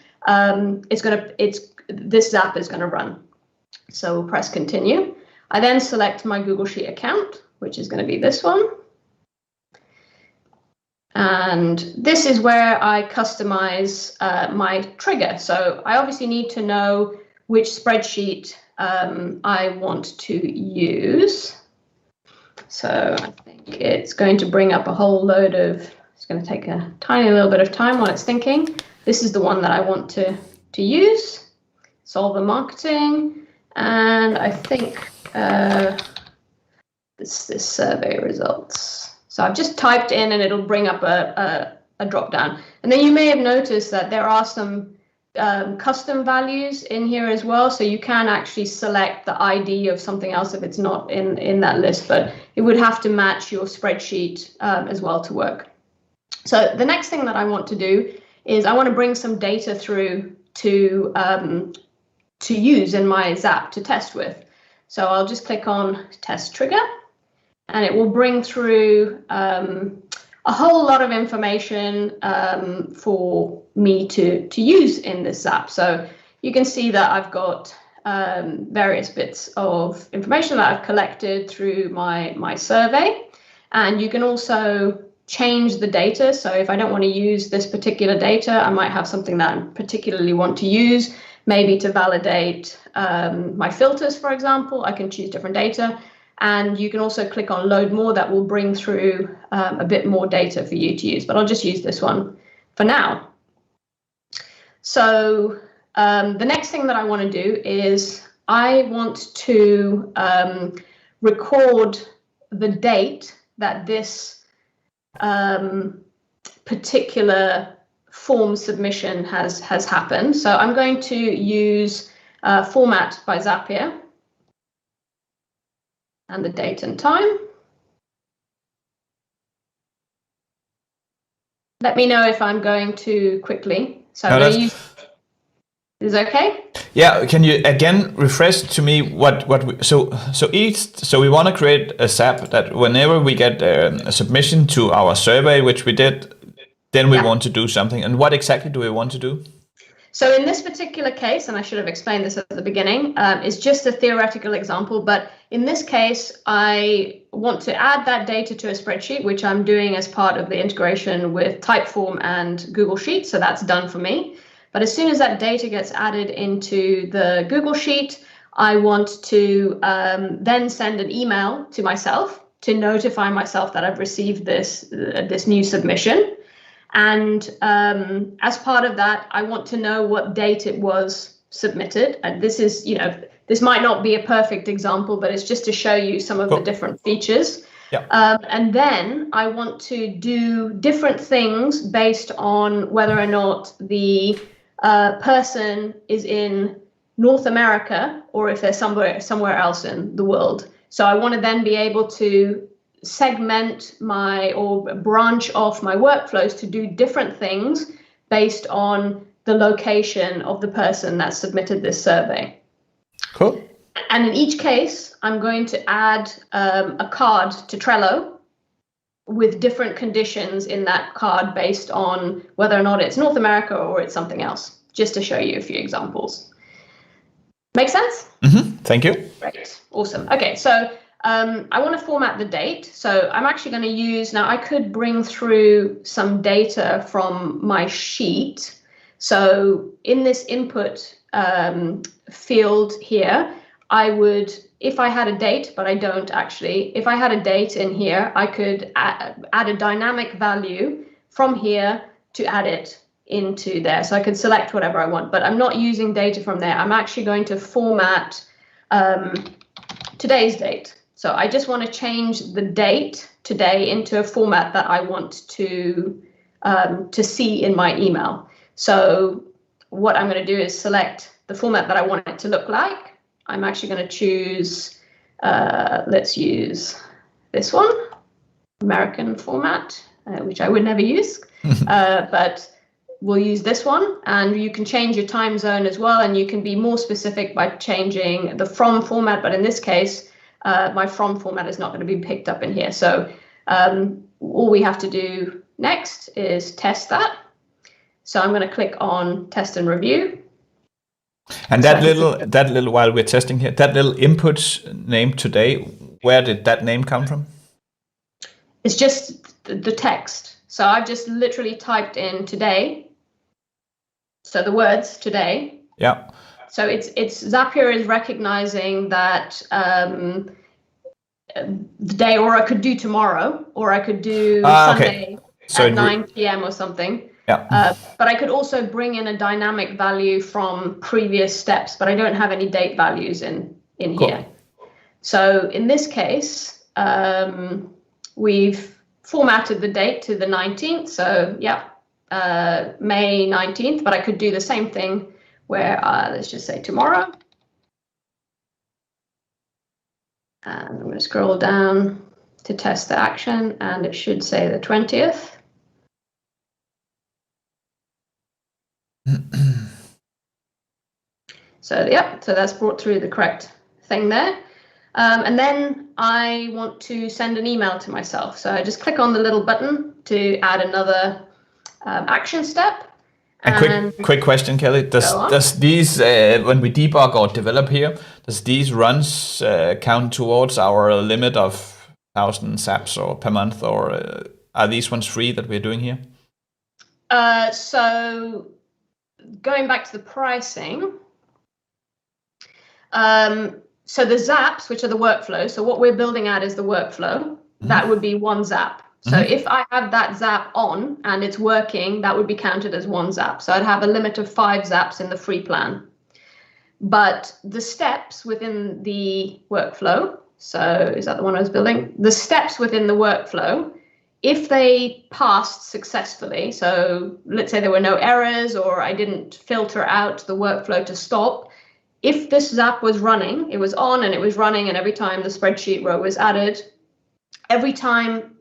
this Zap is going to run. So we'll press continue. I then select my Google Sheet account, which is going to be this one. And this is where I customize my trigger. So I obviously need to know which spreadsheet I want to use. So I think it's going to bring up a whole load of, it's going to take a tiny little bit of time while it's thinking. This is the one that I want to use, Solver Marketing. And I think this survey results. So I've just typed in and it'll bring up a drop down. And then you may have noticed that there are some custom values in here as well. So you can actually select the ID of something else if it's not in that list, but it would have to match your spreadsheet as well to work. So the next thing that I want to do is I want to bring some data through to use in my Zap to test with. So I'll just click on test trigger and it will bring through a whole lot of information for me to use in this Zap. So you can see that I've got various bits of information that I've collected through my survey. And you can also change the data. So if I don't want to use this particular data, I might have something that I particularly want to use, maybe to validate my filters, for example. I can choose different data. And you can also click on load more. That will bring through a bit more data for you to use, but I'll just use this one for now. So the next thing that I want to do is I want to record the date that this particular form submission has happened. So I'm going to use Format by Zapier and the date and time. Let me know if I'm going too quickly. So I'm going to use. Is it okay? Yeah. Can you again refresh to me what we, so we want to create a Zap that whenever we get a submission to our survey, which we did, then we want to do something. And what exactly do we want to do? So in this particular case, and I should have explained this at the beginning, it's just a theoretical example, but in this case, I want to add that data to a spreadsheet, which I'm doing as part of the integration with Typeform and Google Sheets, so that's done for me. But as soon as that data gets added into the Google Sheet, I want to then send an email to myself to notify myself that I've received this new submission. And as part of that, I want to know what date it was submitted. And this is, this might not be a perfect example, but it's just to show you some of the different features. Yeah. And then I want to do different things based on whether or not the person is in North America or if they're somewhere else in the world. So I want to then be able to segment or branch off my workflows to do different things based on the location of the person that submitted this survey. Cool. And in each case, I'm going to add a card to Trello with different conditions in that card based on whether or not it's North America or it's something else, just to show you a few examples. Make sense? Mm-hmm. Thank you. Great. Awesome. Okay, so I want to format the date. So I'm actually going to use, now I could bring through some data from my sheet. So in this input field here, I would, if I had a date, but I don't actually, if I had a date in here, I could add a dynamic value from here to add it into there. So I could select whatever I want, but I'm not using data from there. I'm actually going to format today's date. So I just want to change the date today into a format that I want to see in my email. So what I'm going to do is select the format that I want it to look like. I'm actually going to choose, let's use this one, American format, which I would never use, but we'll use this one. And you can change your time zone as well, and you can be more specific by changing the from format, but in this case, my from format is not going to be picked up in here. So all we have to do next is test that. So I'm going to click on test and review. And that little while we're testing here, that little input name today, where did that name come from? It's just the text. So I've just literally typed in today. So the words today. Yeah. So it's Zapier is recognizing that the day, or I could do tomorrow, or I could do Sunday at 9 p.m. or something. Yeah. But I could also bring in a dynamic value from previous steps, but I don't have any date values in here. So in this case, we've formatted the date to the 19th. So yeah, May 19th, but I could do the same thing where let's just say tomorrow. And I'm going to scroll down to test the action, and it should say the 20th. So yeah, so that's brought through the correct thing there. And then I want to send an email to myself. So I just click on the little button to add another action step. And quick question, Kelly. Does these, when we debug or develop here, does these runs count towards our limit of 1,000 zaps or per month, or are these ones free that we're doing here? So going back to the pricing, so the zaps, which are the workflows, so what we're building at is the workflow, that would be one zap. So if I have that zap on and it's working, that would be counted as one zap. So I'd have a limit of 5 zaps in the free plan. But the steps within the workflow, so is that the one I was building? The steps within the workflow, if they passed successfully, so let's say there were no errors or I didn't filter out the workflow to stop, if this zap was running, it was on and it was running, and every time the spreadsheet row was added, every time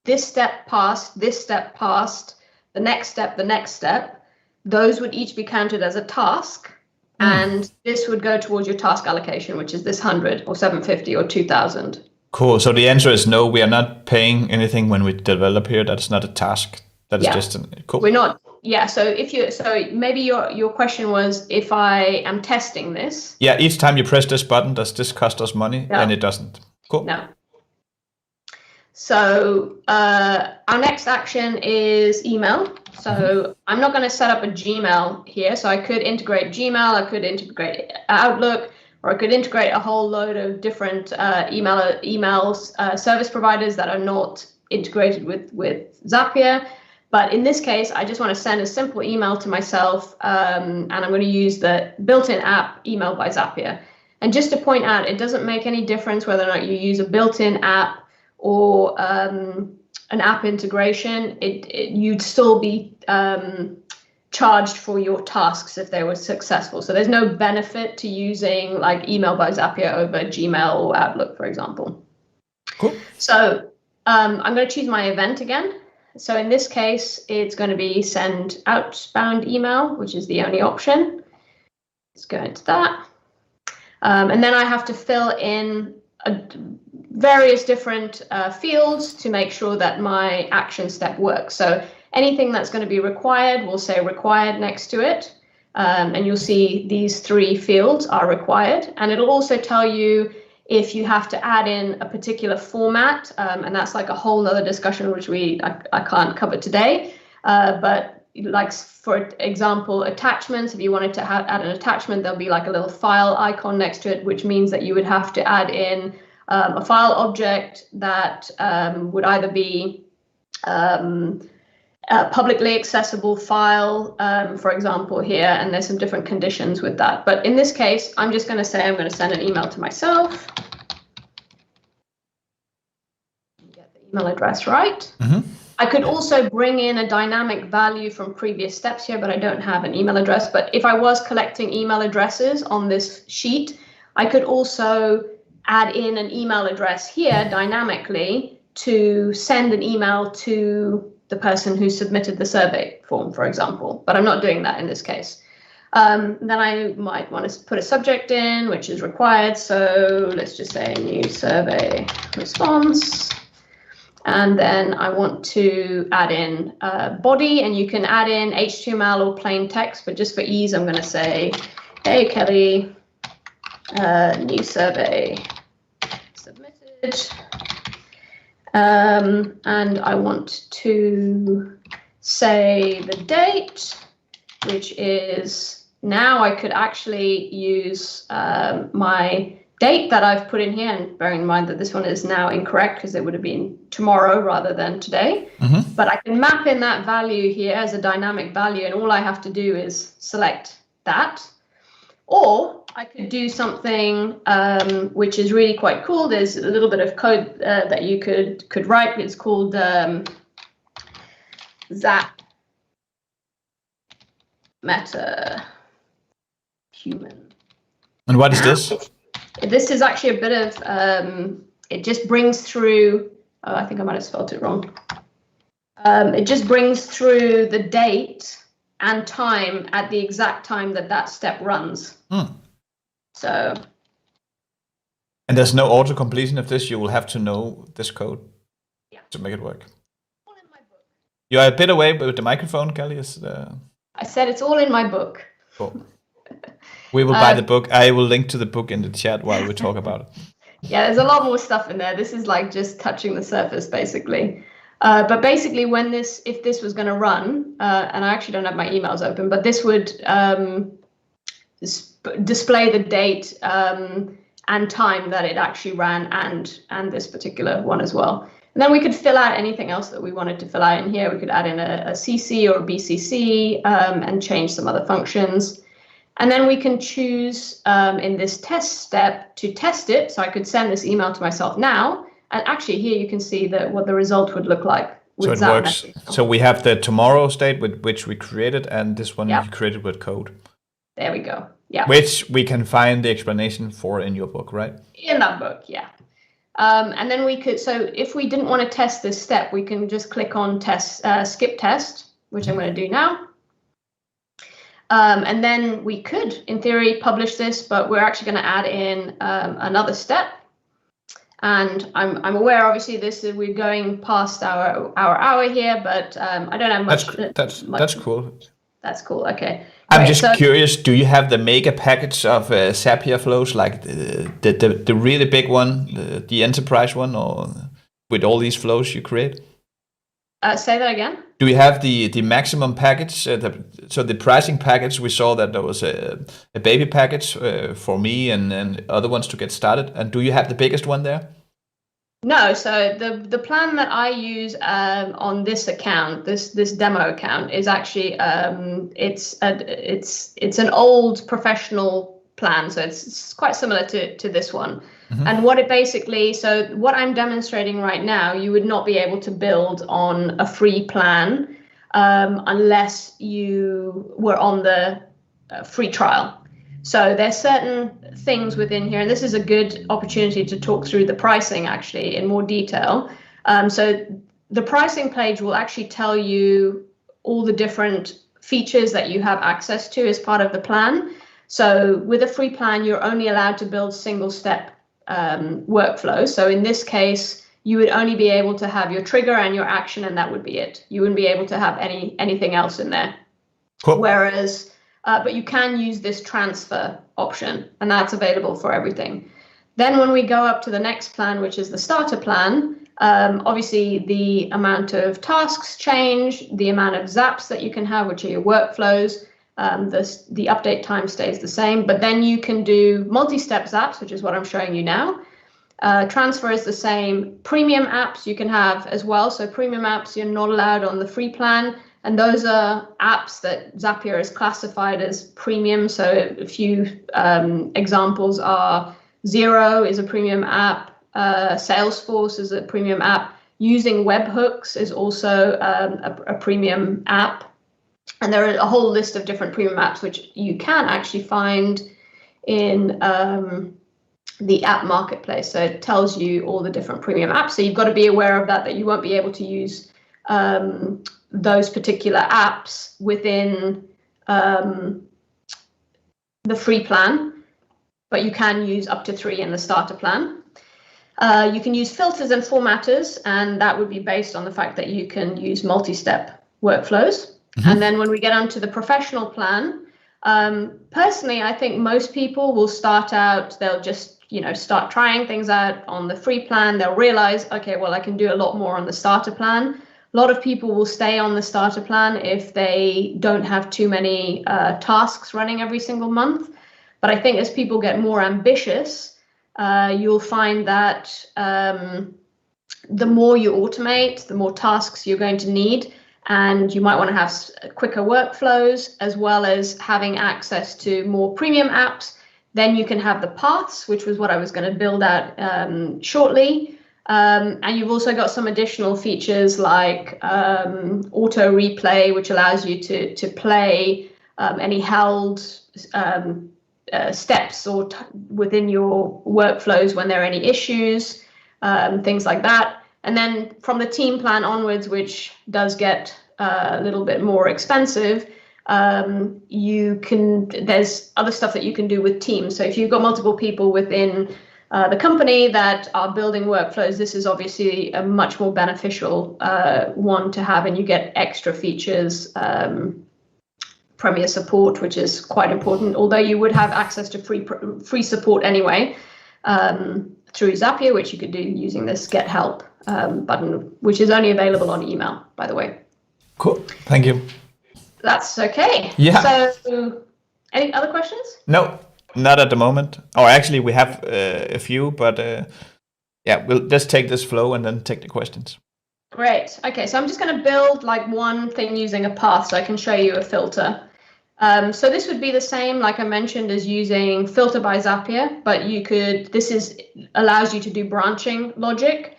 this step passed, the next step, those would each be counted as a task. And this would go towards your task allocation, which is this 100 or 750 or 2,000. Cool. So the answer is no, we are not paying anything when we develop here. That's not a task. That is just cool. We're not. Yeah. So maybe your question was if I am testing this. Yeah. Each time you press this button, does this cost us money? No. And it doesn't. Cool. No. So our next action is email. So I'm not going to set up a Gmail here. So I could integrate Gmail, I could integrate Outlook, or I could integrate a whole load of different email service providers that are not integrated with Zapier. But in this case, I just want to send a simple email to myself, and I'm going to use the built-in app Email by Zapier. And just to point out, it doesn't make any difference whether or not you use a built-in app or an app integration. You'd still be charged for your tasks if they were successful. So there's no benefit to using like Email by Zapier over Gmail or Outlook, for example. Cool. So I'm going to choose my event again. So in this case, it's going to be send outbound email, which is the only option. Let's go into that. And then I have to fill in various different fields to make sure that my action step works. So anything that's going to be required, we'll say required next to it. And you'll see these 3 fields are required. And it'll also tell you if you have to add in a particular format. And that's like a whole nother discussion, which I can't cover today. But like, for example, attachments, if you wanted to add an attachment, there'll be like a little file icon next to it, which means that you would have to add in a file object that would either be a publicly accessible file, for example, here, and there's some different conditions with that. But in this case, I'm just going to say I'm going to send an email to myself. Get the email address right. I could also bring in a dynamic value from previous steps here, but I don't have an email address. But if I was collecting email addresses on this sheet, I could also add in an email address here dynamically to send an email to the person who submitted the survey form, for example. But I'm not doing that in this case. Then I might want to put a subject in, which is required. So let's just say new survey response. And then I want to add in body, and you can add in HTML or plain text, but just for ease, I'm going to say, hey, Kelly, new survey submitted. And I want to say the date, which is now I could actually use my date that I've put in here, and bearing in mind that this one is now incorrect because it would have been tomorrow rather than today. But I can map in that value here as a dynamic value, and all I have to do is select that. Or I could do something which is really quite cool. There's a little bit of code that you could write. It's called Zap Meta Human. And what is this? This is actually a bit of, it just brings through, oh, I think I might have spelled it wrong. It just brings through the date and time at the exact time that step runs. So. And there's no auto completion of this. You will have to know this code to make it work. All in my book. You are a bit away with the microphone, Kelly. I said it's all in my book. Cool. We will buy the book. I will link to the book in the chat while we talk about it. Yeah, there's a lot more stuff in there. This is like just touching the surface, basically. But basically, if this was going to run, and I actually don't have my emails open, but this would display the date and time that it actually ran, and this particular one as well. And then we could fill out anything else that we wanted to fill out in here. We could add in a CC or a BCC and change some other functions. And then we can choose in this test step to test it. So I could send this email to myself now. And actually here you can see what the result would look like. So it works. So we have the tomorrow state with which we created, and this one we created with code. There we go. Yeah. Which we can find the explanation for in your book, right? In that book, yeah. And then we could, so if we didn't want to test this step, we can just click on skip test, which I'm going to do now. And then we could, in theory, publish this, but we're actually going to add in another step. And I'm aware, obviously, we're going past our hour here, but I don't have much. That's cool. That's cool. Okay. I'm just curious. Do you have the mega package of Zapier flows, like the really big one, the enterprise one, or with all these flows you create? Say that again. Do you have the maximum package? So the pricing package, we saw that there was a baby package for me and other ones to get started. And do you have the biggest one there? No. So the plan that I use on this account, this demo account, is actually it's an old professional plan. So it's quite similar to this one. And what what I'm demonstrating right now, you would not be able to build on a free plan unless you were on the free trial. So there's certain things within here, and this is a good opportunity to talk through the pricing actually in more detail. So the pricing page will actually tell you all the different features that you have access to as part of the plan. So with a free plan, you're only allowed to build single step workflow. So in this case, you would only be able to have your trigger and your action, and that would be it. You wouldn't be able to have anything else in there. Cool. Whereas, but you can use this transfer option, and that's available for everything. Then when we go up to the next plan, which is the starter plan, obviously the amount of tasks change, the amount of zaps that you can have, which are your workflows. The update time stays the same, but then you can do multi-step zaps, which is what I'm showing you now. Transfer is the same. Premium apps you can have as well. So premium apps you're not allowed on the free plan, and those are apps that Zapier has classified as premium. So a few examples are Xero is a premium app, Salesforce is a premium app. Using webhooks is also a premium app. And there are a whole list of different premium apps, which you can actually find in the app marketplace. So it tells you all the different premium apps. So you've got to be aware of that you won't be able to use those particular apps within the free plan, but you can use up to 3 in the starter plan. You can use filters and formatters, and that would be based on the fact that you can use multi-step workflows. And then when we get onto the professional plan, personally, I think most people will start out, they'll just, start trying things out on the free plan. They'll realize, okay, well, I can do a lot more on the starter plan. A lot of people will stay on the starter plan if they don't have too many tasks running every single month. But I think as people get more ambitious, you'll find that the more you automate, the more tasks you're going to need, and you might want to have quicker workflows, as well as having access to more premium apps. Then you can have the paths, which was what I was going to build out shortly. And you've also got some additional features like auto replay, which allows you to play any held steps or within your workflows when there are any issues, things like that. And then from the team plan onwards, which does get a little bit more expensive, there's other stuff that you can do with teams. So if you've got multiple people within the company that are building workflows, this is obviously a much more beneficial one to have, and you get extra features, Premier support, which is quite important, although you would have access to free support anyway through Zapier, which you could do using this Get Help button, which is only available on email, by the way. Cool, thank you. That's okay. Yeah. So, any other questions? No, not at the moment. Or actually, we have a few, but yeah, we'll just take this flow and then take the questions. Great. Okay, so I'm just going to build like one thing using a path so I can show you a filter. So this would be the same, like I mentioned, as using filter by Zapier, but allows you to do branching logic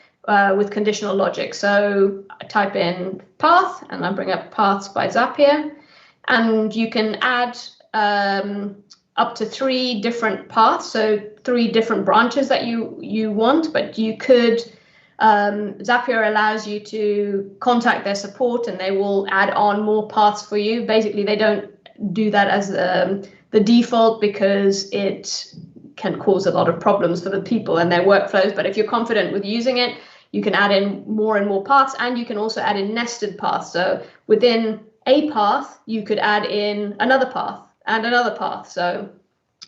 with conditional logic. So I type in path and I bring up paths by Zapier, and you can add up to 3 different paths, so 3 different branches that you want, but you could, Zapier allows you to contact their support and they will add on more paths for you. Basically, they don't do that as the default because it can cause a lot of problems for the people and their workflows. But if you're confident with using it, you can add in more and more paths, and you can also add in nested paths. So within a path, you could add in another path and another path. So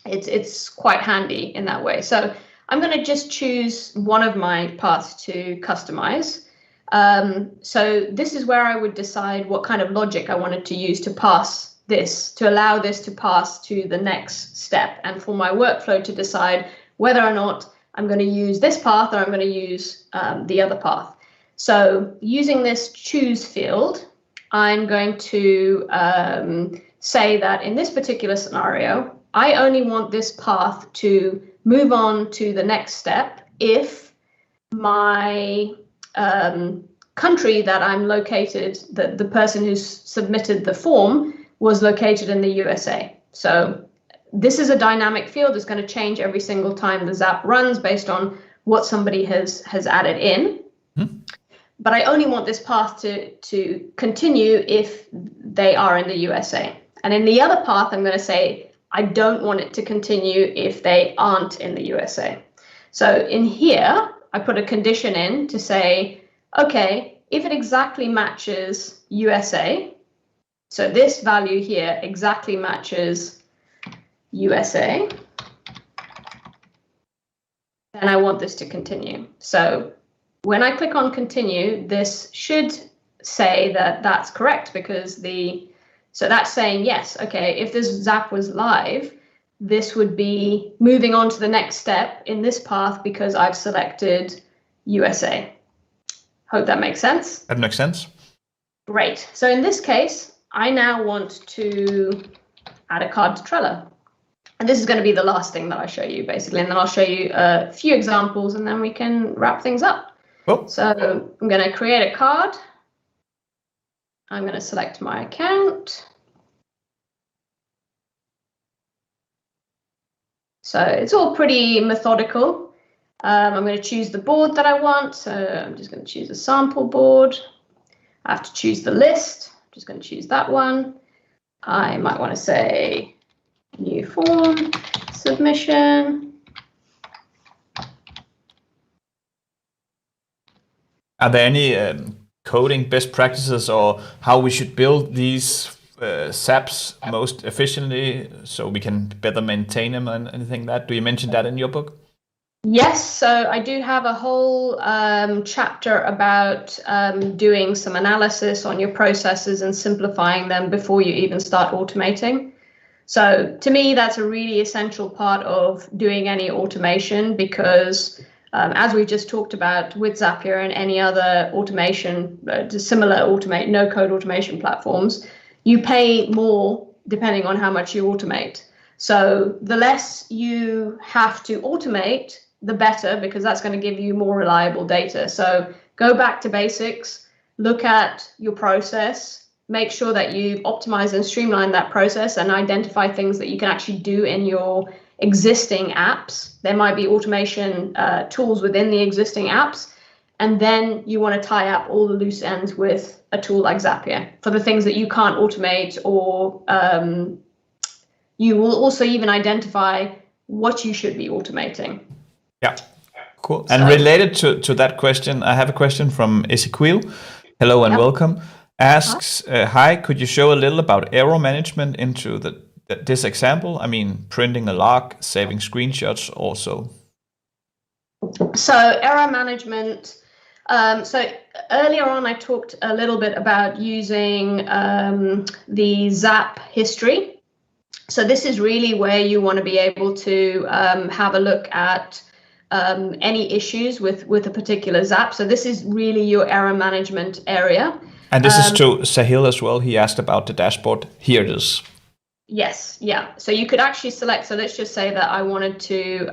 it's quite handy in that way. So I'm going to just choose one of my paths to customize. So this is where I would decide what kind of logic I wanted to use to pass this, to allow this to pass to the next step, and for my workflow to decide whether or not I'm going to use this path or I'm going to use the other path. So using this choose field, I'm going to say that in this particular scenario, I only want this path to move on to the next step if my country that I'm located, the person who's submitted the form was located in the USA. So this is a dynamic field. It's going to change every single time the Zap runs based on what somebody has added in. But I only want this path to continue if they are in the USA. And in the other path, I'm going to say, I don't want it to continue if they aren't in the USA. So in here, I put a condition in to say, okay, if it exactly matches USA, so this value here exactly matches USA, then I want this to continue. So when I click on continue, this should say that that's correct, because so that's saying, yes, okay, if this Zap was live, this would be moving on to the next step in this path because I've selected USA. Hope that makes sense. That makes sense. Great. So in this case, I now want to add a card to Trello. And this is going to be the last thing that I show you, basically. And then I'll show you a few examples and then we can wrap things up. Cool. So I'm going to create a card. I'm going to select my account. So it's all pretty methodical. I'm going to choose the board that I want. So I'm just going to choose a sample board. I have to choose the list. I'm just going to choose that one. I might want to say new form, submission. Are there any coding best practices or how we should build these SAPs most efficiently so we can better maintain them and anything like that? Do you mention that in your book? Yes, so I do have a whole chapter about doing some analysis on your processes and simplifying them before you even start automating. So to me, that's a really essential part of doing any automation, because as we just talked about with Zapier and any other automation, similar no-code automation platforms, you pay more depending on how much you automate. So the less you have to automate, the better, because that's going to give you more reliable data. So go back to basics, look at your process, make sure that you optimize and streamline that process, and identify things that you can actually do in your existing apps. There might be automation tools within the existing apps, and then you want to tie up all the loose ends with a tool like Zapier for the things that you can't automate, or you will also even identify what you should be automating. Yeah, cool. And related to that question, I have a question from Ezequiel. Hello and welcome. Asks, hi, could you show a little about error management into this example? I mean, printing a log, saving screenshots also. So error management. So earlier on, I talked a little bit about using the Zap history. So this is really where you want to be able to have a look at any issues with a particular Zap. So this is really your error management area. And this is to Sahil as well. He asked about the dashboard. Here it is. Yes, yeah. So you could actually select, so let's just say that I wanted to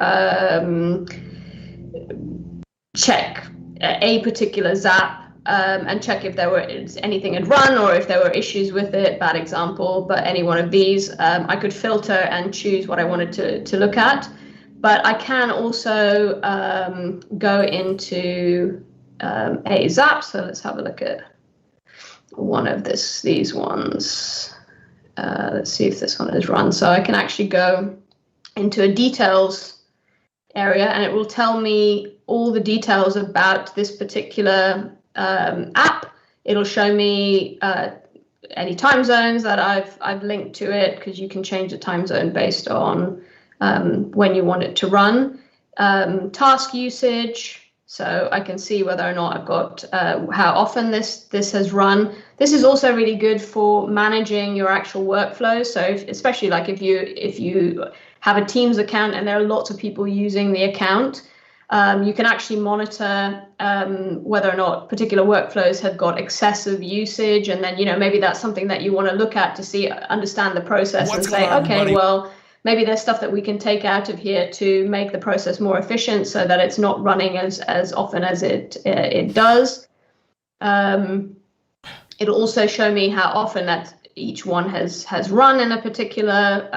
check a particular Zap and check if there were anything had run or if there were issues with it, bad example, but any one of these, I could filter and choose what I wanted to look at. But I can also go into a Zap. So let's have a look at one of these ones. Let's see if this one is run. So I can actually go into a details area, and it will tell me all the details about this particular app. It'll show me any time zones that I've linked to it, because you can change the time zone based on when you want it to run. Task usage, so I can see whether or not I've got how often this has run. This is also really good for managing your actual workflow. So especially like if you have a Teams account and there are lots of people using the account, you can actually monitor whether or not particular workflows have got excessive usage, and then maybe that's something that you want to look at to understand the process and say, okay, well, maybe there's stuff that we can take out of here to make the process more efficient so that it's not running as often as it does. It'll also show me how often that each one has run in a particular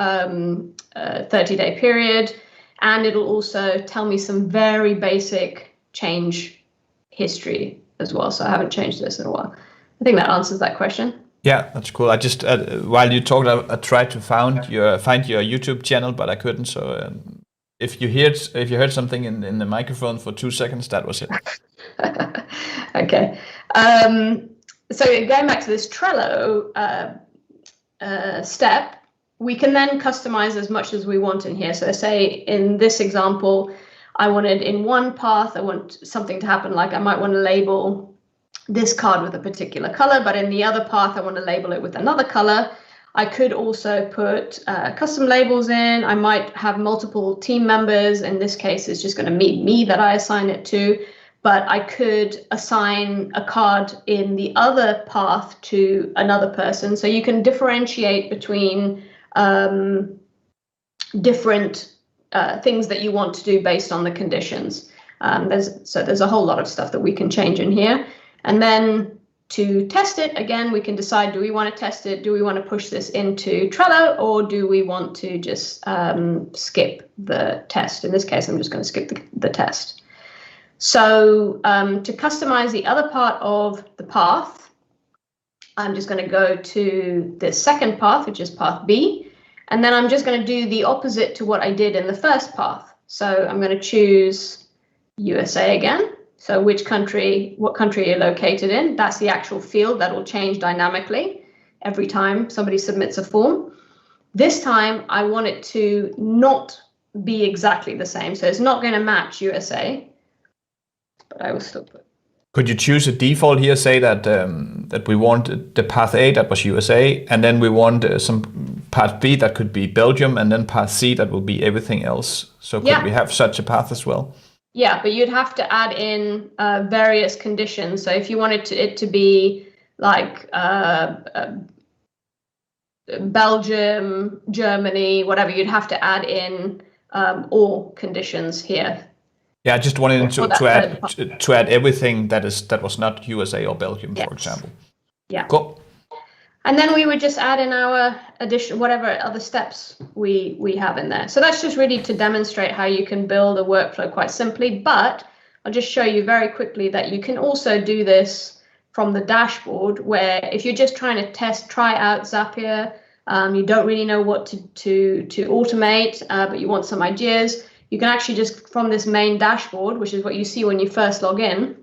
30-day period. And it'll also tell me some very basic change history as well. So I haven't changed this in a while. I think that answers that question. Yeah, that's cool. I just while you talked, I tried to find your YouTube channel, but I couldn't. So if you heard something in the microphone for 2 seconds, that was it. Okay. So going back to this Trello step, we can then customize as much as we want in here. So say in this example, I wanted in one path, I want something to happen, like I might want to label this card with a particular color, but in the other path, I want to label it with another color. I could also put custom labels in. I might have multiple team members. In this case, it's just going to be me that I assign it to, but I could assign a card in the other path to another person. So you can differentiate between different things that you want to do based on the conditions. There's a whole lot of stuff that we can change in here. And then to test it, again, we can decide, do we want to test it? Do we want to push this into Trello, or do we want to just skip the test? In this case, I'm just going to skip the test. So to customize the other part of the path, I'm just going to go to the second path, which is path B. And then I'm just going to do the opposite to what I did in the first path. So I'm going to choose USA again. So what country you're located in, that's the actual field that will change dynamically every time somebody submits a form. This time, I want it to not be exactly the same. So it's not going to match USA, but I will still put Could you choose a default here, say that that we want the path A that was USA, and then we want some path B that could be Belgium, and then path C that will be everything else? So could we have such a path as well? Yeah, but you'd have to add in various conditions. So if you wanted it to be like Belgium, Germany, whatever, you'd have to add in all conditions here. Yeah, I just wanted to add everything that was not USA or Belgium, for example. Yeah. Cool. And then we would just add in our addition, whatever other steps we have in there. So that's just really to demonstrate how you can build a workflow quite simply. But I'll just show you very quickly that you can also do this from the dashboard, where if you're just trying to try out Zapier, you don't really know what to automate, but you want some ideas. You can actually just, from this main dashboard, which is what you see when you first log in,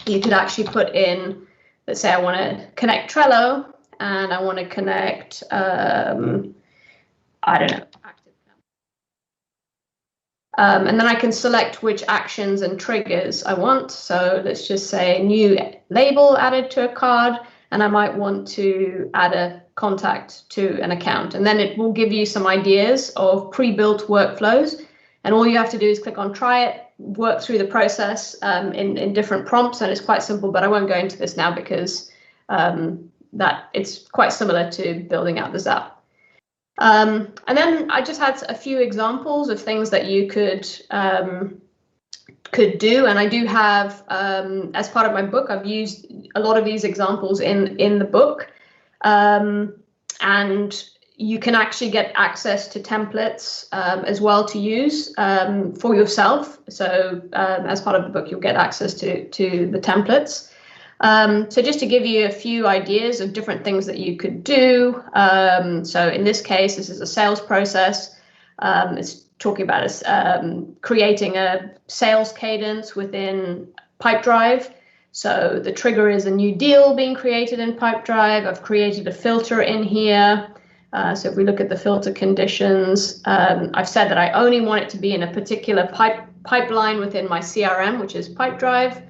you could actually put in, let's say I want to connect Trello and I want to connect, I don't know, and then I can select which actions and triggers I want. So let's just say new label added to a card, and I might want to add a contact to an account. And then it will give you some ideas of pre-built workflows. And all you have to do is click on try it, work through the process in different prompts, and it's quite simple, but I won't go into this now because that it's quite similar to building out the Zap. And then I just had a few examples of things that you could do, and I do have, as part of my book, I've used a lot of these examples in the book, and you can actually get access to templates as well to use for yourself. So as part of the book, you'll get access to the templates. So just to give you a few ideas of different things that you could do. So in this case, this is a sales process. It's talking about creating a sales cadence within Pipedrive. So the trigger is a new deal being created in Pipedrive. I've created a filter in here. So if we look at the filter conditions, I've said that I only want it to be in a particular pipeline within my CRM, which is Pipedrive.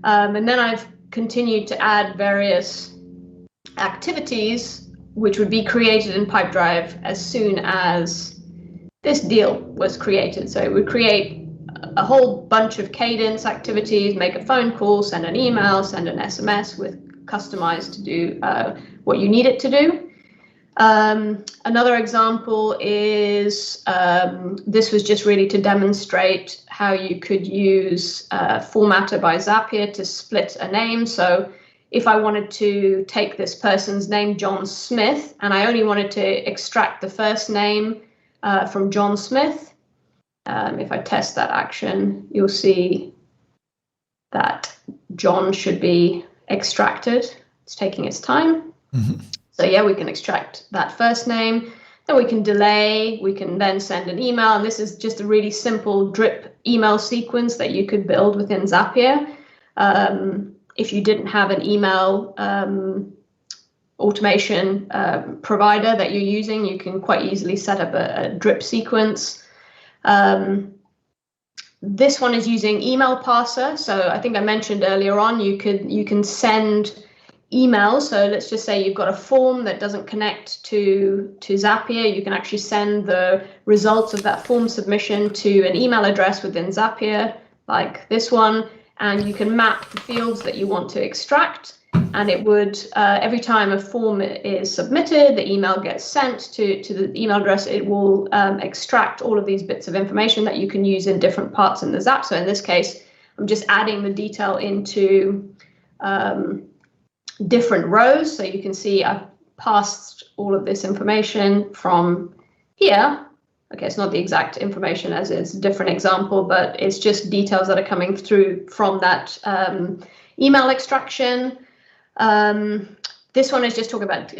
And then I've continued to add various activities which would be created in Pipedrive as soon as this deal was created. So it would create a whole bunch of cadence activities, make a phone call, send an email, send an SMS with customized to do what you need it to do. Another example is, this was just really to demonstrate how you could use Formatter by Zapier to split a name. So if I wanted to take this person's name, John Smith, and I only wanted to extract the first name from John Smith, if I test that action, you'll see that John should be extracted. It's taking its time. Mm-hmm. So yeah, we can extract that first name, then we can delay, we can then send an email, and this is just a really simple drip email sequence that you could build within Zapier. If you didn't have an email automation provider that you're using, you can quite easily set up a drip sequence. This one is using email parser. So I think I mentioned earlier on, you can send email. So let's just say you've got a form that doesn't connect to Zapier. You can actually send the results of that form submission to an email address within Zapier, like this one, and you can map the fields that you want to extract. And it would, every time a form is submitted, the email gets sent to the email address. It will extract all of these bits of information that you can use in different parts in the Zap. So in this case, I'm just adding the detail into different rows. So you can see I've passed all of this information from here. Okay, it's not the exact information as it's a different example, but it's just details that are coming through from that email extraction. This one is just talking about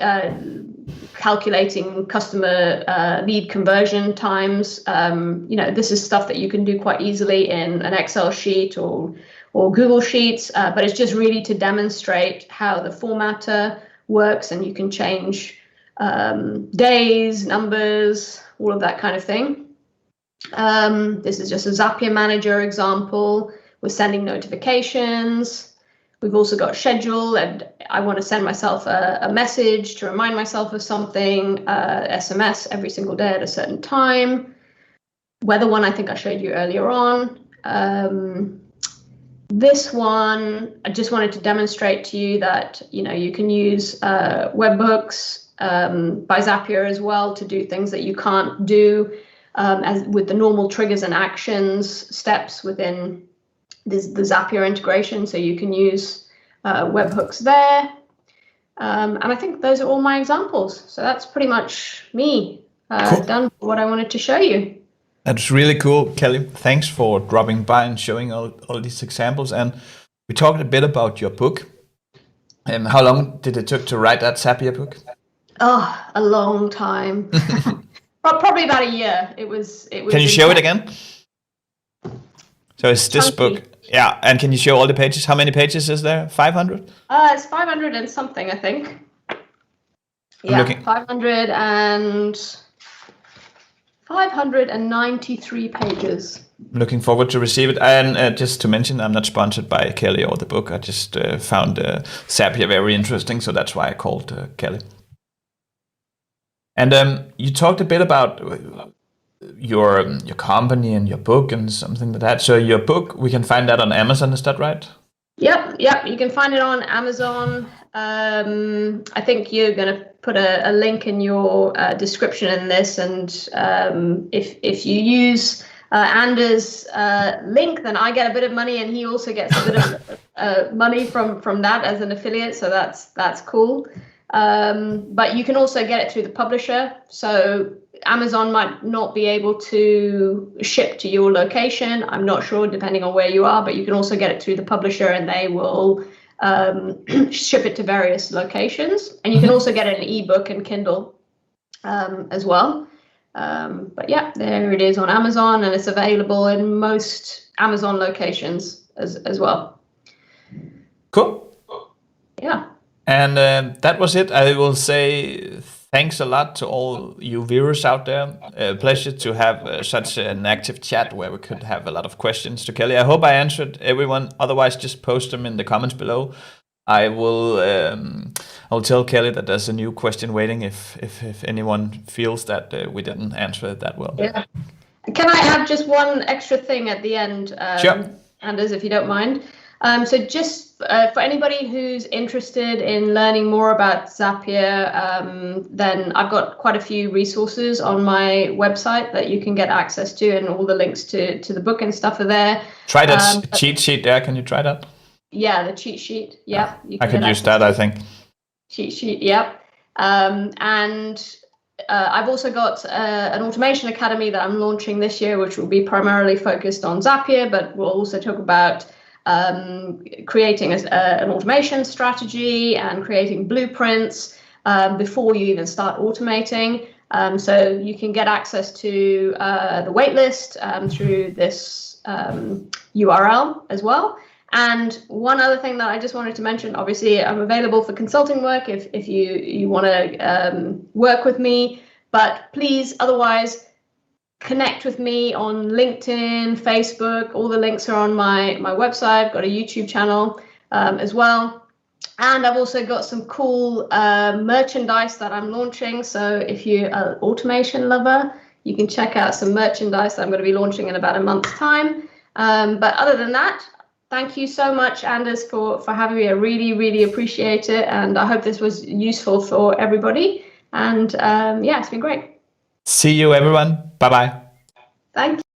calculating customer lead conversion times. This is stuff that you can do quite easily in an Excel sheet or Google Sheets, but it's just really to demonstrate how the formatter works, and you can change days, numbers, all of that kind of thing. This is just a Zapier Manager example. We're sending notifications. We've also got schedule, and I want to send myself a message to remind myself of something, SMS every single day at a certain time. Weather one, I think I showed you earlier on. This one, I just wanted to demonstrate to you that, you can use webhooks by Zapier as well to do things that you can't do as with the normal triggers and actions steps within the Zapier integration. So you can use webhooks there. And I think those are all my examples. So that's pretty much me Cool. done for what I wanted to show you. That's really cool, Kelly. Thanks for dropping by and showing all these examples. And we talked a bit about your book. How long did it took to write that Zapier book? Oh, a long time. Probably about a year. It was. Can you show it again? So it's this book. Yeah, and can you show all the pages? How many pages is there? 500? It's 500 and something, I think. Yeah, 593 pages. I'm looking forward to receive it. And just to mention, I'm not sponsored by Kelly or the book. I just found Zapier very interesting, so that's why I called Kelly. And you talked a bit about your company and your book and something like that. So your book, we can find that on Amazon, is that right? Yep. You can find it on Amazon. I think you're going to put a link in your description in this, and if you use Anders' link, then I get a bit of money, and he also gets a bit of money from that as an affiliate. So that's cool. But you can also get it through the publisher. So Amazon might not be able to ship to your location. I'm not sure, depending on where you are, but you can also get it through the publisher, and they will ship it to various locations. And you can also get it in ebook and Kindle as well. But yeah, there it is on Amazon, and it's available in most Amazon locations as well. Cool. Yeah. And that was it. I will say thanks a lot to all you viewers out there. A pleasure to have such an active chat where we could have a lot of questions to Kelly. I hope I answered everyone. Otherwise, just post them in the comments below. I will tell Kelly that there's a new question waiting if anyone feels that we didn't answer it that well. Yeah. Can I add just one extra thing at the end, Sure. Anders, if you don't mind? So just for anybody who's interested in learning more about Zapier, then I've got quite a few resources on my website that you can get access to, and all the links to the book and stuff are there. Try that cheat sheet there. Can you try that? Yeah, the cheat sheet. Yeah. I could use that, I think. Cheat sheet, yep. And I've also got an automation academy that I'm launching this year, which will be primarily focused on Zapier, but we'll also talk about creating an automation strategy and creating blueprints before you even start automating. So you can get access to the waitlist through this URL as well. And one other thing that I just wanted to mention, obviously I'm available for consulting work if you want to work with me, but please otherwise connect with me on LinkedIn, Facebook. All the links are on my website. I've got a YouTube channel as well. And I've also got some cool merchandise that I'm launching. So if you're an automation lover, you can check out some merchandise that I'm going to be launching in about a month's time. But other than that, thank you so much, Anders, for having me. I really, really appreciate it. And I hope this was useful for everybody. And yeah, it's been great. See you, everyone. Bye-bye. Thank you.